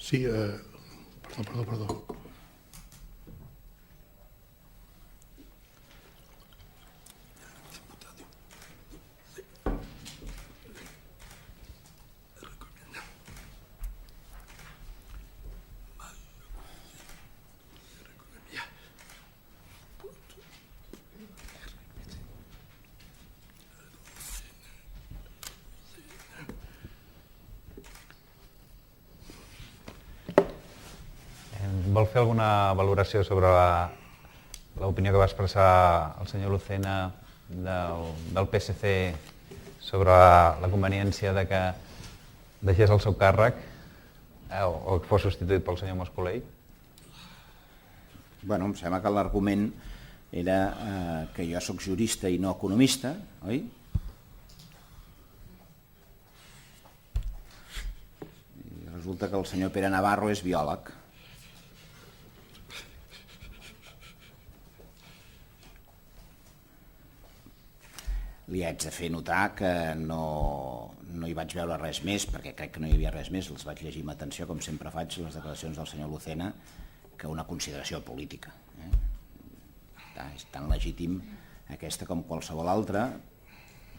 Sí, perdó. Vol fer alguna valoració sobre l'opinió que va expressar el senyor Lucena del PSC sobre la conveniència de que deixés el seu càrrec o que fos substituït pel senyor Mascolell? Bueno, em sembla que l'argument era que jo sóc jurista i no economista, oi? I resulta que el senyor Pere Navarro és biòleg. Li haig de fer notar que no hi vaig veure res més, perquè crec que no hi havia res més, les vaig llegir amb atenció, com sempre faig, les declaracions del senyor Lucena, que una consideració política. És tan legítim aquesta com qualsevol altra.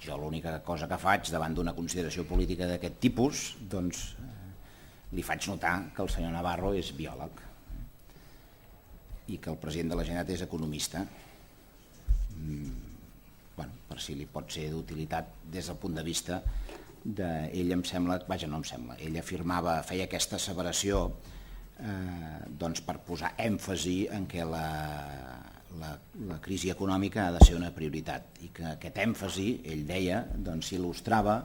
Jo l'única cosa que faig davant d'una consideració política d'aquest tipus, doncs li faig notar que el senyor Navarro és biòleg i que el president de la Generalitat és economista. Per si li pot ser d'utilitat des del punt de vista d'ell, em sembla, ell afirmava, feia aquesta asseveració per posar èmfasi en què la crisi econòmica ha de ser una prioritat i que aquest èmfasi, ell deia, s'il·lustrava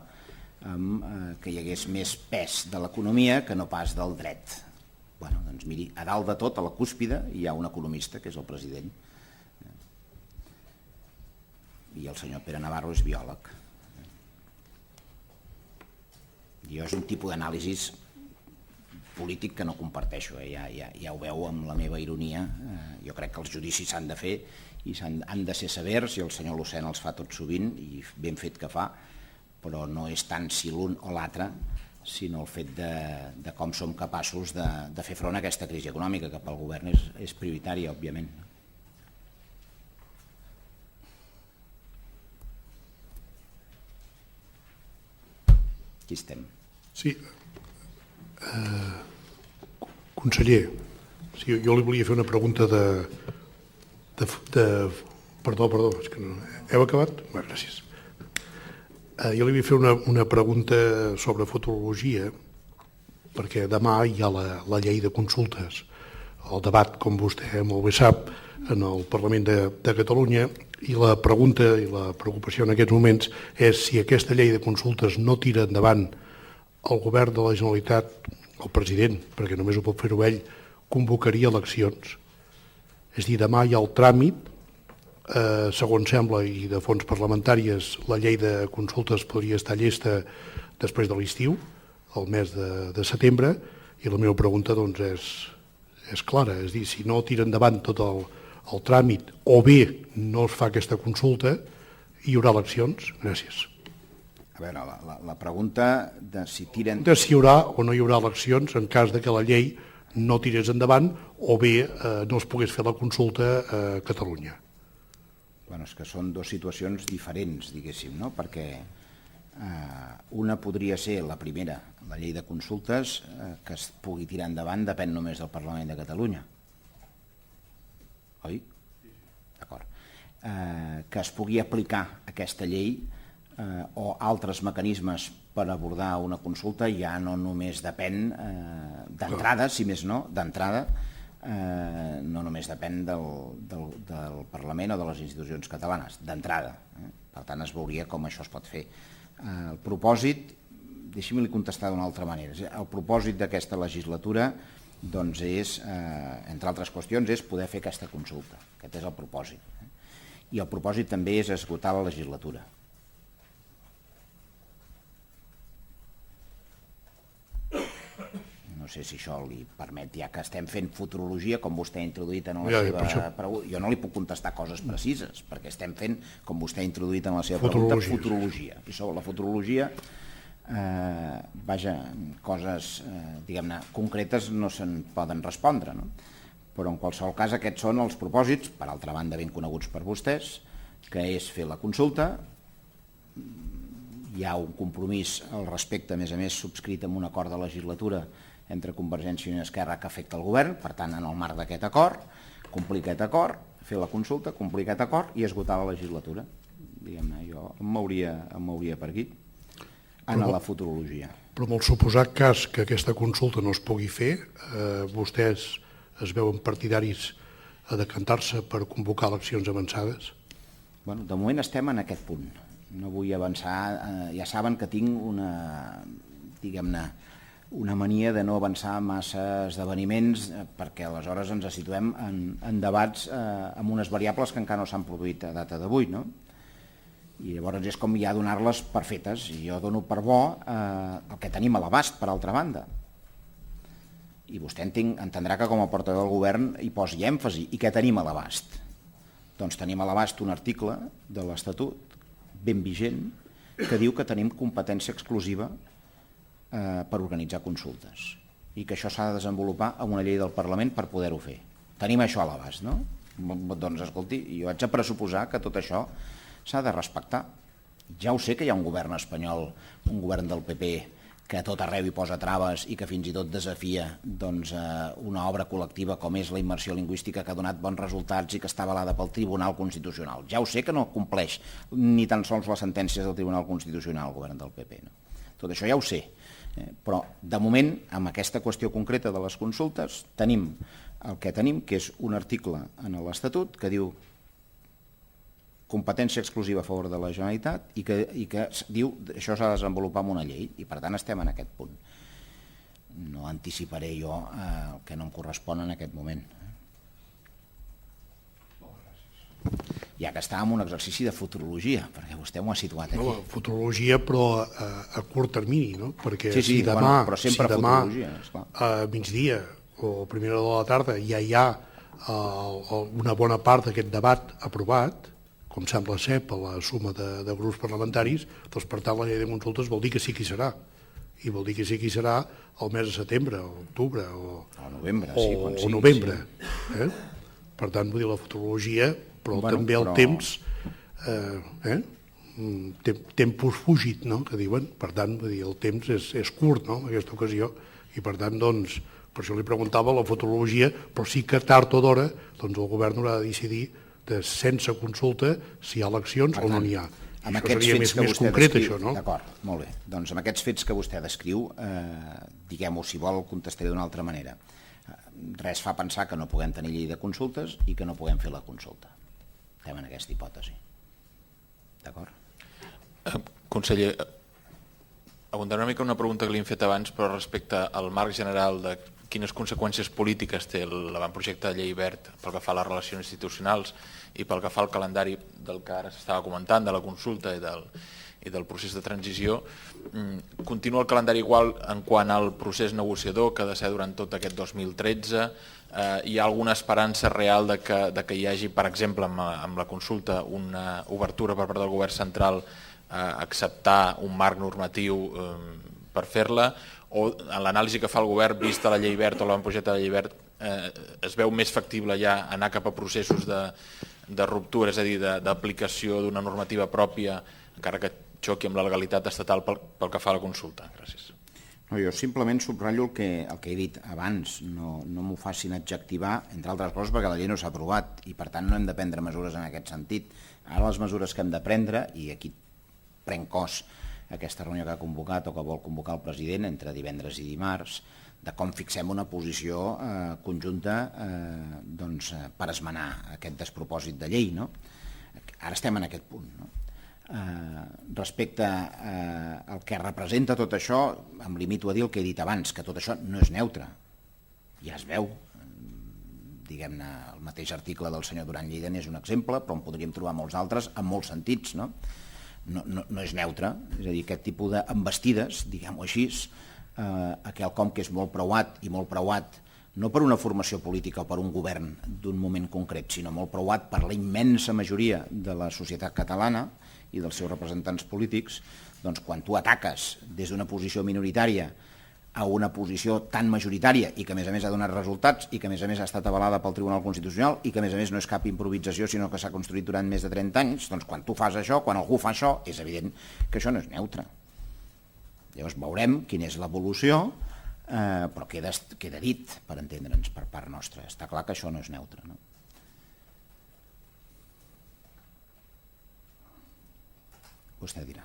amb que hi hagués més pes de l'economia que no pas del dret. Doncs miri, a dalt de tot, a la cúspide, hi ha un economista, que és el president, i el senyor Pere Navarro és biòleg. Jo és un tipus d'anàlisi polític que no comparteixo, ja ho veu amb la meva ironia. Jo crec que els judicis s'han de fer i han de ser severs, i el senyor Lucena els fa tot sovint, i ben fet que fa, però no és tant si l'un o l'altre, sinó el fet de com som capaços de fer front a aquesta crisi econòmica, que pel govern és prioritària, òbviament. Aquí estem. Sí. Conseller, jo li volia fer una pregunta Perdó, és que no... Heu acabat? Bé, gràcies. Jo li volia fer una pregunta sobre futurologia, perquè demà hi ha la llei de consultes, el debat, com vostè molt bé sap, en el Parlament de Catalunya, i la pregunta i la preocupació en aquests moments és si aquesta llei de consultes no tira endavant el govern de la Generalitat, el president, perquè només ho pot fer-ho ell, convocaria eleccions. És a dir, demà hi ha el tràmit, segons sembla, i de fonts parlamentàries, la llei de consultes podria estar llesta després de l'estiu, el mes de setembre, i la meva pregunta doncs, és clara, és dir, si no tira endavant tot el tràmit o bé no es fa aquesta consulta, hi haurà eleccions? Gràcies. A veure, la pregunta de si tiren... De si hi haurà o no hi haurà eleccions en cas de que la llei no tirés endavant o bé no es pogués fer la consulta a Catalunya. Bueno, és que són dues situacions diferents, diguéssim, no? Perquè una podria ser la primera, la llei de consultes, que es pugui tirar endavant depèn només del Parlament de Catalunya. Oi? D'acord. Que es pugui aplicar aquesta llei o altres mecanismes per abordar una consulta ja no només depèn d'entrada, si més no, d'entrada, no només depèn del Parlament o de les institucions catalanes, d'entrada. Per tant, es veuria com això es pot fer. El propòsit, deixi'm-li contestar d'una altra manera, el propòsit d'aquesta legislatura doncs és, entre altres qüestions, és poder fer aquesta consulta. Aquest és el propòsit. I el propòsit també és esgotar la legislatura. No sé si això li permet, ja que estem fent futurologia, com vostè ha introduït en la seva pregunta. Jo no li puc contestar coses precises, perquè estem fent, com vostè ha introduït en la seva pregunta, futurologia. I sobre la futurologia, coses, diguem-ne, concretes no se'n poden respondre, no? Però en qualsevol cas aquests són els propòsits, per altra banda ben coneguts per vostès, que és fer la consulta. Hi ha un compromís al respecte, a més, subscrit amb un acord de legislatura entre Convergència i Esquerra que afecta el govern, per tant, en el marc d'aquest acord, complir aquest acord, fer la consulta, complir aquest acord i esgotar la legislatura. Diguem-ne, jo em mouria per aquí, en la futurologia. Però en el suposat cas que aquesta consulta no es pugui fer, vostès es veuen partidaris a decantar-se per convocar eleccions avançades? Bueno, de moment estem en aquest punt. No vull avançar, ja saben que tinc una mania de no avançar massa esdeveniments perquè aleshores ens situem en debats amb unes variables que encara no s'han produït a data d'avui, no? I llavors és com ja donar-les per fetes, i jo dono per bo el que tenim a l'abast, per altra banda. I vostè entendrà que com a portaveu del govern hi posi èmfasi. I què tenim a l'abast? Doncs tenim a l'abast un article de l'Estatut ben vigent que diu que tenim competència exclusiva per organitzar consultes i que això s'ha de desenvolupar amb una llei del Parlament per poder-ho fer. Tenim això a l'abast, no? Doncs escolti, jo haig de pressuposar que tot això s'ha de respectar. Ja ho sé que hi ha un govern espanyol, un govern del PP, que a tot arreu hi posa traves i que fins i tot desafia una obra col·lectiva com és la immersió lingüística, que ha donat bons resultats i que està avalada pel Tribunal Constitucional. Ja ho sé que no compleix ni tan sols les sentències del Tribunal Constitucional, el govern del PP. No? Tot això ja ho sé, però de moment, amb aquesta qüestió concreta de les consultes, tenim el que tenim, que és un article en l'Estatut que diu competència exclusiva a favor de la Generalitat i que diu que això s'ha de desenvolupar amb una llei i per tant estem en aquest punt. No anticiparé jo el que no em correspon en aquest moment. Ja que està en un exercici de futurologia, perquè vostè m'ho ha situat aquí. No, futurologia però a curt termini, no? Perquè sí, demà, però sempre futurologia, esclar. A migdia o a primera hora de la tarda ja hi ha una bona part d'aquest debat aprovat, com sembla ser per la suma de grups parlamentaris, doncs per tant la llei de consultes vol dir que sí que hi serà. I vol dir que sí que hi serà el mes de setembre, o octubre, o novembre. O novembre. Per tant, vull dir, la futurologia, però també el temps, tempus fugit, no?, que diuen. Per tant, vull dir, el temps és curt, no?, en aquesta ocasió. I per tant, doncs, per això li preguntava la futurologia, però sí que tard o d'hora, doncs el govern haurà de decidir sense consulta si hi ha eleccions o no n'hi ha. Amb aquests fets que vostè descriu, d'acord, molt bé, doncs amb aquests fets que vostè descriu, diguem-ho, si vol, contestaré d'una altra manera. Res fa pensar que no puguem tenir llei de consultes i que no puguem fer la consulta. Estem en aquesta hipòtesi. D'acord? Conseller, abundant una mica una pregunta que li hem fet abans, però respecte al marc general quines conseqüències polítiques té l'avantprojecte de llei verd pel que fa a les relacions institucionals i pel que fa al calendari del que ara s'estava comentant, de la consulta i del procés de transició. Continua el calendari igual en quant al procés negociador que ha de ser durant tot aquest 2013? Hi ha alguna esperança real de que hi hagi, per exemple, amb la consulta, una obertura per part del govern central a acceptar un marc normatiu per fer-la, o en l'anàlisi que fa el govern, vista la llei verd o l'avantprojecte de la llei verd, es veu més factible ja anar cap a processos de ruptura, és a dir, d'aplicació d'una normativa pròpia, encara que xoqui amb la legalitat estatal pel que fa a la consulta? Gràcies. No, jo simplement subratllo el que he dit abans, no m'ho facin adjectivar, entre altres coses perquè la llei no s'ha aprovat i per tant no hem de prendre mesures en aquest sentit. Ara les mesures que hem de prendre, i aquí prenc cos aquesta reunió que ha convocat o que vol convocar el president entre divendres i dimarts, de com fixem una posició conjunta per esmenar aquest despropòsit de llei. Ara estem en aquest punt. Respecte al que representa tot això, em limito a dir el que he dit abans, que tot això no és neutre. Ja es veu. Diguem-ne, el mateix article del senyor Duran Lleida n'és un exemple, però en podríem trobar molts altres en molts sentits. No és neutre, és a dir, aquest tipus d'envestides, diguem-ho així, a quelcom que és molt preuat i molt preuat no per una formació política o per un govern d'un moment concret, sinó molt preuat per la immensa majoria de la societat catalana i dels seus representants polítics, doncs quan tu ataques des d'una posició minoritària a una posició tan majoritària i que a més ha donat resultats i que a més ha estat avalada pel Tribunal Constitucional i que a més no és cap improvisació sinó que s'ha construït durant més de 30 anys, doncs quan tu fas això, quan algú fa això, és evident que això no és neutre. Llavors veurem quina és l'evolució, però queda dit, per entendre'ns, per part nostra. Està clar que això no és neutre. Vostè dirà.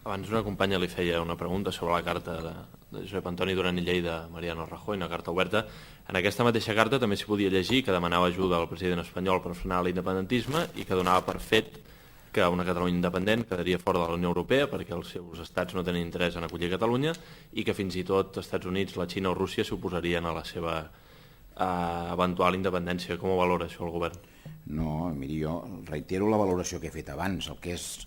Abans una companya li feia una pregunta sobre la carta de Josep Antoni Duran i Lleida de Mariano Rajoy, una carta oberta. En aquesta mateixa carta també s'hi podia llegir que demanava ajuda al president espanyol per frenar l'independentisme i que donava per fet que una Catalunya independent quedaria fora de la Unió Europea perquè els seus estats no tenen interès en acollir Catalunya i que fins i tot els Estats Units, la Xina o Rússia s'oposarien a la seva eventual independència. Com ho valora això el govern? No, miri, jo reitero la valoració que he fet abans. El que és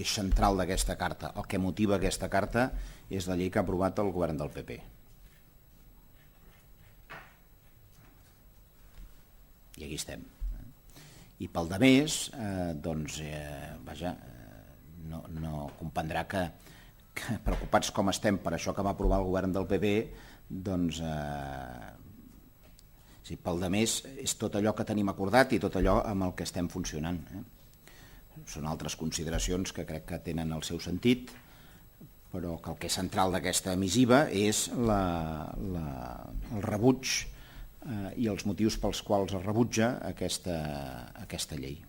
central d'aquesta carta, el que motiva aquesta carta, és la llei que ha aprovat el govern del PP. I aquí estem. I pel de més, doncs, vaja, no comprendrà que preocupats com estem per això que va aprovar el govern del PP, doncs... Pel de més, és tot allò que tenim acordat i tot allò amb el que estem funcionant. Són altres consideracions que crec que tenen el seu sentit, però que el que és central d'aquesta missiva és el rebuig i els motius pels quals es rebutja aquesta llei.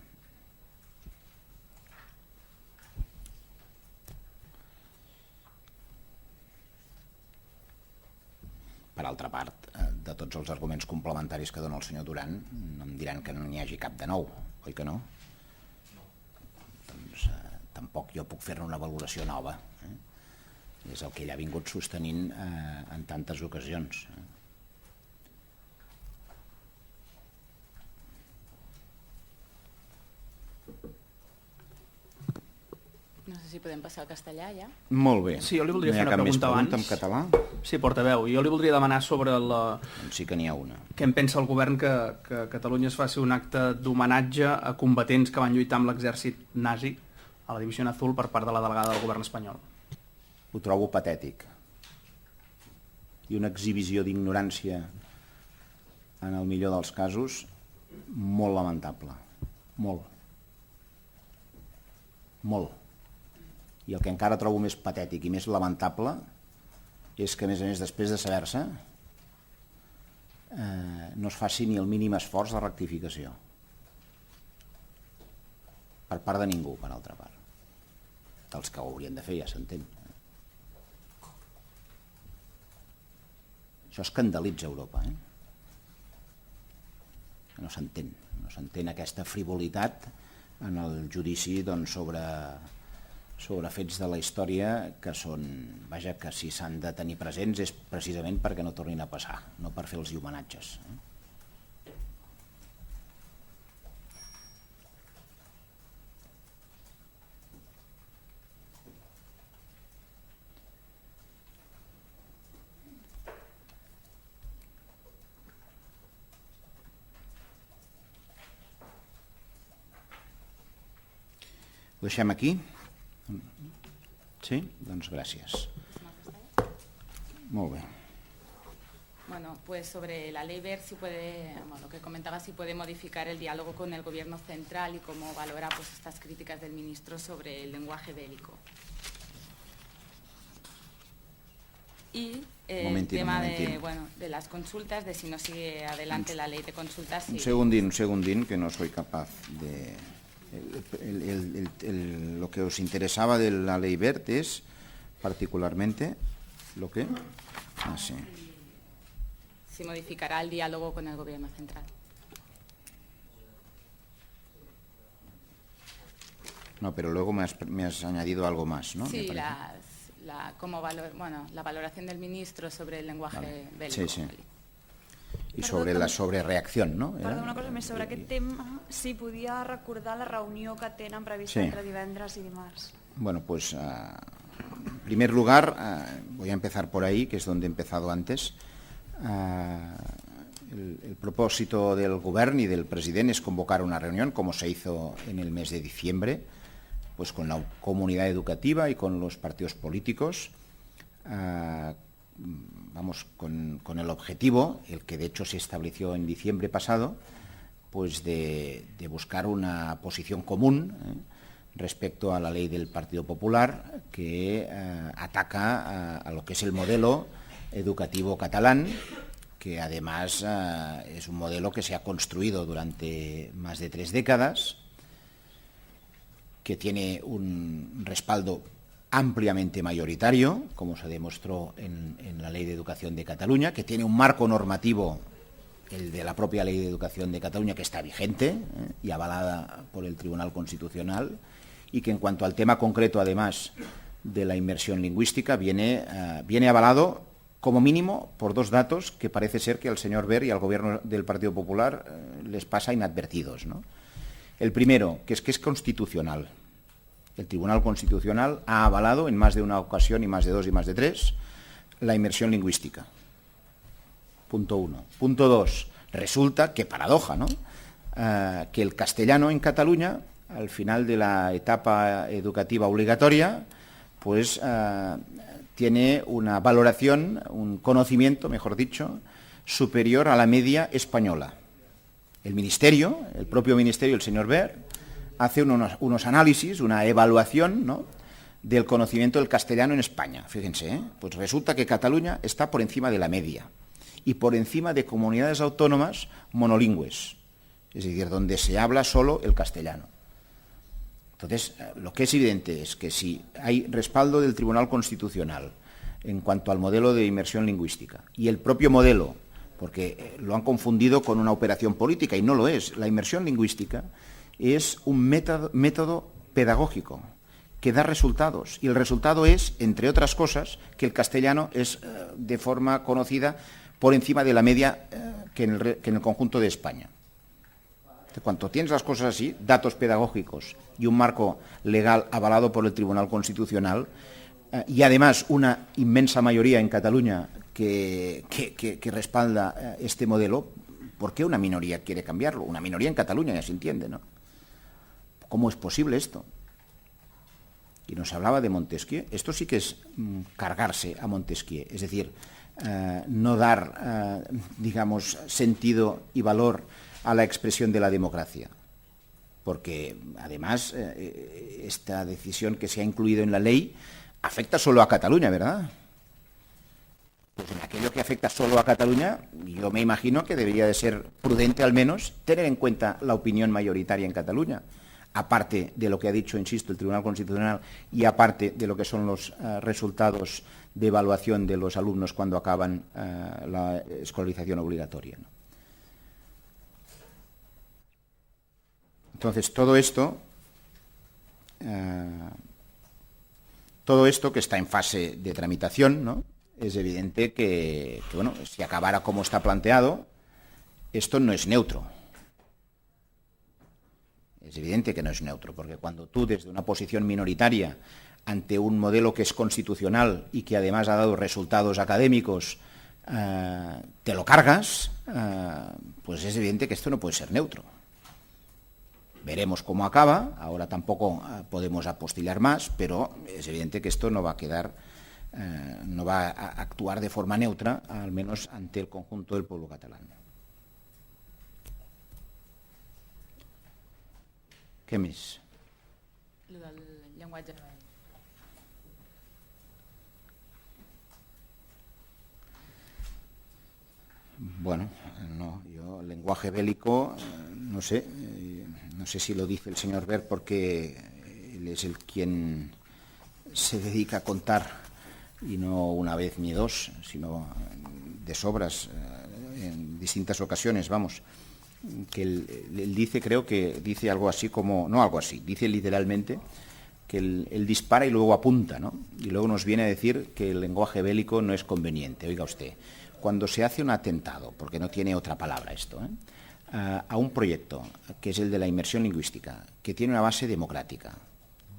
Per altra part, de tots els arguments complementaris que dona el senyor Duran, no em diran que no n'hi hagi cap de nou, oi que no? Doncs tampoc jo puc fer-ne una valoració nova. És el que ell ha vingut sostenint en tantes ocasions. No sé si podem passar al castellà, ja. Molt bé. Sí, jo li voldria fer una pregunta abans. En català? Sí, portaveu. Jo li voldria demanar sobre la... Sí que n'hi ha una. Què en pensa el govern que Catalunya es faci un acte d'homenatge a combatents que van lluitar amb l'exèrcit nazi a la Divisió Azul per part de la delegada del govern espanyol? Ho trobo patètic. I una exhibició d'ignorància, en el millor dels casos, molt lamentable. Molt. Molt. I el que encara trobo més patètic i més lamentable és que, a més, després de saber-se, no es faci ni el mínim esforç de rectificació. Per part de ningú, per altra part. Dels que ho haurien de fer, ja s'entén. Això escandalitza Europa. No s'entén aquesta frivolitat en el judici sobre sobre fets de la història que són, vaja, que si s'han de tenir presents és precisament perquè no tornin a passar, no per fer els homenatges. Ho deixem aquí? Sí? Doncs gràcies. Molt bé. Bueno, pues sobre la ley BERT, si puede, bueno, lo que comentaba, si puede modificar el diálogo con el gobierno central y cómo valora pues estas críticas del ministro sobre el lenguaje bélico. Y el tema de las consultas, de si no sigue adelante la ley de consultas. Un segundín, que no soy capaz de... lo que os interesaba de la ley BERT es particularmente lo que... sí. Si modificará el diálogo con el gobierno central. No, pero luego me has añadido algo más, ¿no? Sí, la valoración del ministro sobre el lenguaje bélico. Sí. I sobre la sobrereacció, no? Perdó, una cosa més sobre aquest tema, si podia recordar la reunió que tenen prevista entre divendres i dimarts. Bueno, pues en primer lugar, voy a empezar por ahí, que es donde he empezado antes. El propósito del Gobierno y del presidente es convocar una reunión, como se hizo en el mes de diciembre, pues con la comunidad educativa y con los partidos políticos, con el objetivo, el que de hecho se estableció en diciembre pasado, pues de buscar una posición común respecto a la ley del Partido Popular que ataca a lo que es el modelo educativo catalán, que además es un modelo que se ha construido durante más de 3 décadas, que tiene un respaldo ampliamente mayoritario, como se demostró en la Ley de Educación de Cataluña, que tiene un marco normativo, el de la propia Ley de Educación de Cataluña, que está vigente y avalada por el Tribunal Constitucional, y que en cuanto al tema concreto, además de la inmersión lingüística, viene avalado como mínimo por 2 datos que parece ser que al señor Wert y al Gobierno del Partido Popular les pasa inadvertidos, ¿no? El primero, que es constitucional. El Tribunal Constitucional ha avalado en más de una ocasión, y más de 2 y más de 3, la inmersión lingüística. Punto 1. Punto 2. Resulta, qué paradoja, ¿no?, que el castellano en Cataluña, al final de la etapa educativa obligatoria, pues tiene una valoración, un conocimiento, mejor dicho, superior a la media española. El Ministerio, el propio Ministerio, el señor Wert, hace unos análisis, una evaluación, ¿no?, del conocimiento del castellano en España. Fíjense, pues resulta que Cataluña está por encima de la media y por encima de comunidades autónomas monolingües, es decir, donde se habla solo el castellano. Entonces, lo que es evidente es que si hay respaldo del Tribunal Constitucional en cuanto al modelo de inmersión lingüística y el propio modelo, porque lo han confundido con una operación política y no lo es, la inmersión lingüística es un método pedagógico que da resultados, y el resultado es, entre otras cosas, que el castellano es de forma conocida por encima de la media que en el conjunto de España. Cuando tienes las cosas así, datos pedagógicos y un marco legal avalado por el Tribunal Constitucional, y además una inmensa mayoría en Cataluña que respalda este modelo, ¿por qué una minoría quiere cambiarlo? Una minoría en Cataluña, ya se entiende, ¿no? ¿Cómo es posible esto? Y nos hablaba de Montesquieu. Esto sí que es cargarse a Montesquieu, es decir, no dar, digamos, sentido y valor a la expresión de la democracia. Porque, además, esta decisión que se ha incluido en la ley afecta solo a Cataluña, ¿verdad? Pues en aquello que afecta solo a Cataluña, yo me imagino que debería de ser prudente, al menos, tener en cuenta la opinión mayoritaria en Cataluña, aparte de lo que ha dicho, insisto, el Tribunal Constitucional, y aparte de lo que son los resultados de evaluación de los alumnos cuando acaban la escolarización obligatoria, ¿no? Entonces, todo esto Todo esto, que está en fase de tramitación, ¿no? Es evidente que, bueno, si acabara como está planteado, esto no es neutro. Es evidente que no es neutro, porque cuando tú, desde una posición minoritaria, ante un modelo que es constitucional y que además ha dado resultados académicos, te lo cargas, pues es evidente que esto no puede ser neutro. Veremos cómo acaba, ahora tampoco podemos apostillar más, pero es evidente que esto no va a quedar, no va a actuar de forma neutra, al menos ante el conjunto del pueblo catalán. Què més? Lo del llenguatge. Bueno, no, yo el lenguaje bélico, no sé si lo dice el señor Wert porque él es el quien se dedica a contar, y no una vez ni dos, sino de sobras, en distintas ocasiones, vamos, que él dice, creo que dice algo así como, no algo así, dice literalmente que él dispara y luego apunta, ¿no? Y luego nos viene a decir que el lenguaje bélico no es conveniente. Oiga usted, cuando se hace un atentado, porque no tiene otra palabra esto, a un proyecto que es el de la inmersión lingüística, que tiene una base democrática,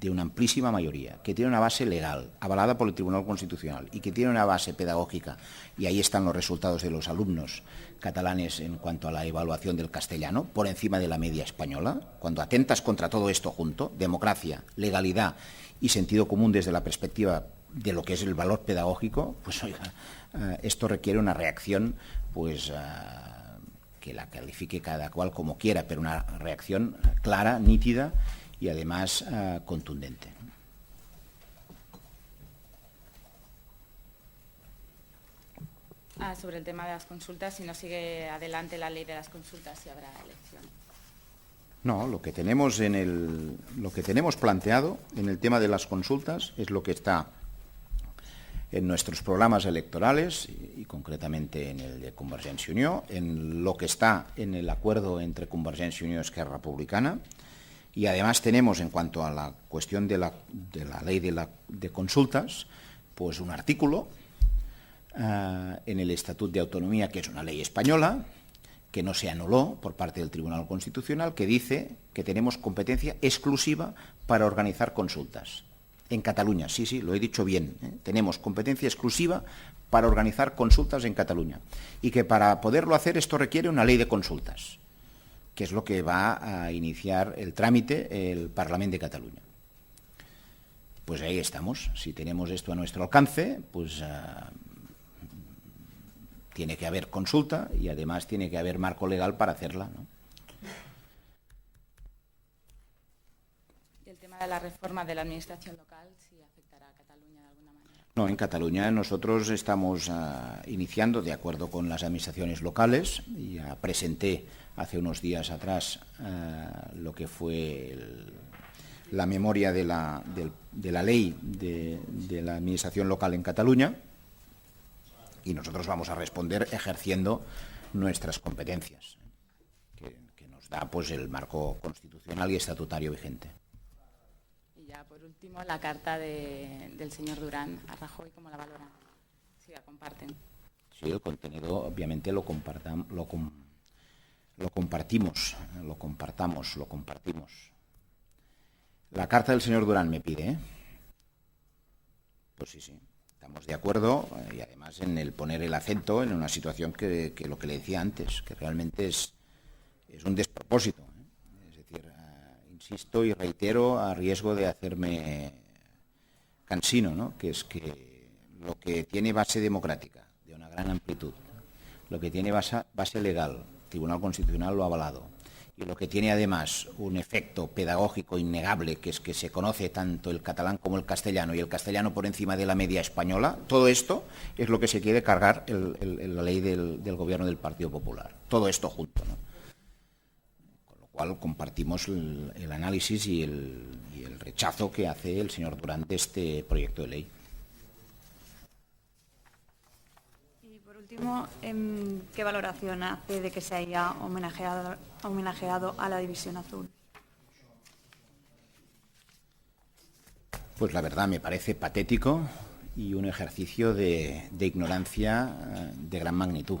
de una amplísima mayoría, que tiene una base legal, avalada por el Tribunal Constitucional, y que tiene una base pedagógica, y ahí están los resultados de los alumnos catalanes en cuanto a la evaluación del castellano, por encima de la media española, cuando atentas contra todo esto junto, democracia, legalidad y sentido común desde la perspectiva de lo que es el valor pedagógico, pues oiga, esto requiere una reacción, pues que la califique cada cual como quiera, pero una reacción clara, nítida y además contundente. Sobre el tema de las consultas, si no sigue adelante la ley de las consultas, si habrá elecciones. No, lo que tenemos planteado en el tema de las consultas es lo que está en nuestros programas electorales y concretamente en el de Convergencia y Unió, en lo que está en el acuerdo entre Convergencia y Unió y Esquerra Republicana. Y además tenemos, en cuanto a la cuestión de la ley de consultas, pues un artículo en el Estatuto de Autonomía, que es una ley española, que no se anuló por parte del Tribunal Constitucional, que dice que tenemos competencia exclusiva para organizar consultas. En Cataluña, sí, lo he dicho bien, tenemos competencia exclusiva para organizar consultas en Cataluña. Y que para poderlo hacer esto requiere una ley de consultas, que es lo que va a iniciar el trámite el Parlamento de Cataluña. Pues ahí estamos. Si tenemos esto a nuestro alcance, pues tiene que haber consulta y además tiene que haber marco legal para hacerla, ¿no? ¿Y el tema de la reforma de la administración local, si afectará a Cataluña de alguna manera? No, en Cataluña nosotros estamos iniciando, de acuerdo con las administraciones locales, ya presenté hace unos días atrás lo que fue la memoria de la ley de la administración local en Cataluña, y nosotros vamos a responder ejerciendo nuestras competencias, que nos da pues el marco constitucional y estatutario vigente. Y ya por último, la carta del señor Durán a Rajoy, ¿cómo la valoran? Si la comparten. Sí, el contenido obviamente lo compartimos. La carta del señor Durán me pide, ¿eh? Pues sí, estamos de acuerdo, y además en el poner el acento en una situación que lo que le decía antes, que realmente es un despropósito, ¿eh? Es decir, insisto y reitero a riesgo de hacerme cansino, ¿no? Que es que lo que tiene base democrática de una gran amplitud, lo que tiene base legal, el Tribunal Constitucional lo ha avalado, y lo que tiene además un efecto pedagógico innegable, que es que se conoce tanto el catalán como el castellano, y el castellano por encima de la media española, todo esto es lo que se quiere cargar la ley del gobierno del Partido Popular. Todo esto junto, ¿no? Con lo cual compartimos el análisis y el rechazo que hace el señor Durán de este proyecto de ley. Último, ¿qué valoración hace de que se haya homenajeado a la División Azul? Pues la verdad me parece patético y un ejercicio de ignorancia de gran magnitud.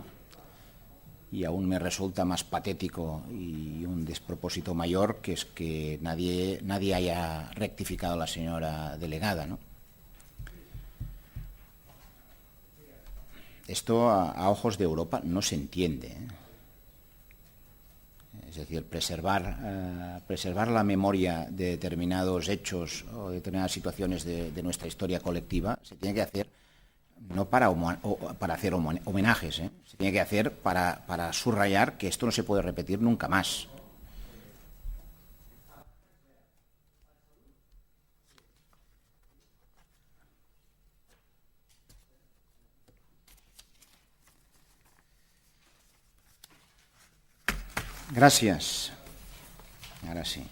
Y aún me resulta más patético y un despropósito mayor que es que nadie haya rectificado a la señora delegada, ¿no? Esto a ojos de Europa no se entiende, ¿eh? Es decir, preservar la memoria de determinados hechos o determinadas situaciones de nuestra historia colectiva se tiene que hacer no para hacer homenajes, ¿eh? Se tiene que hacer para subrayar que esto no se puede repetir nunca más. Gràcies. Ara sí.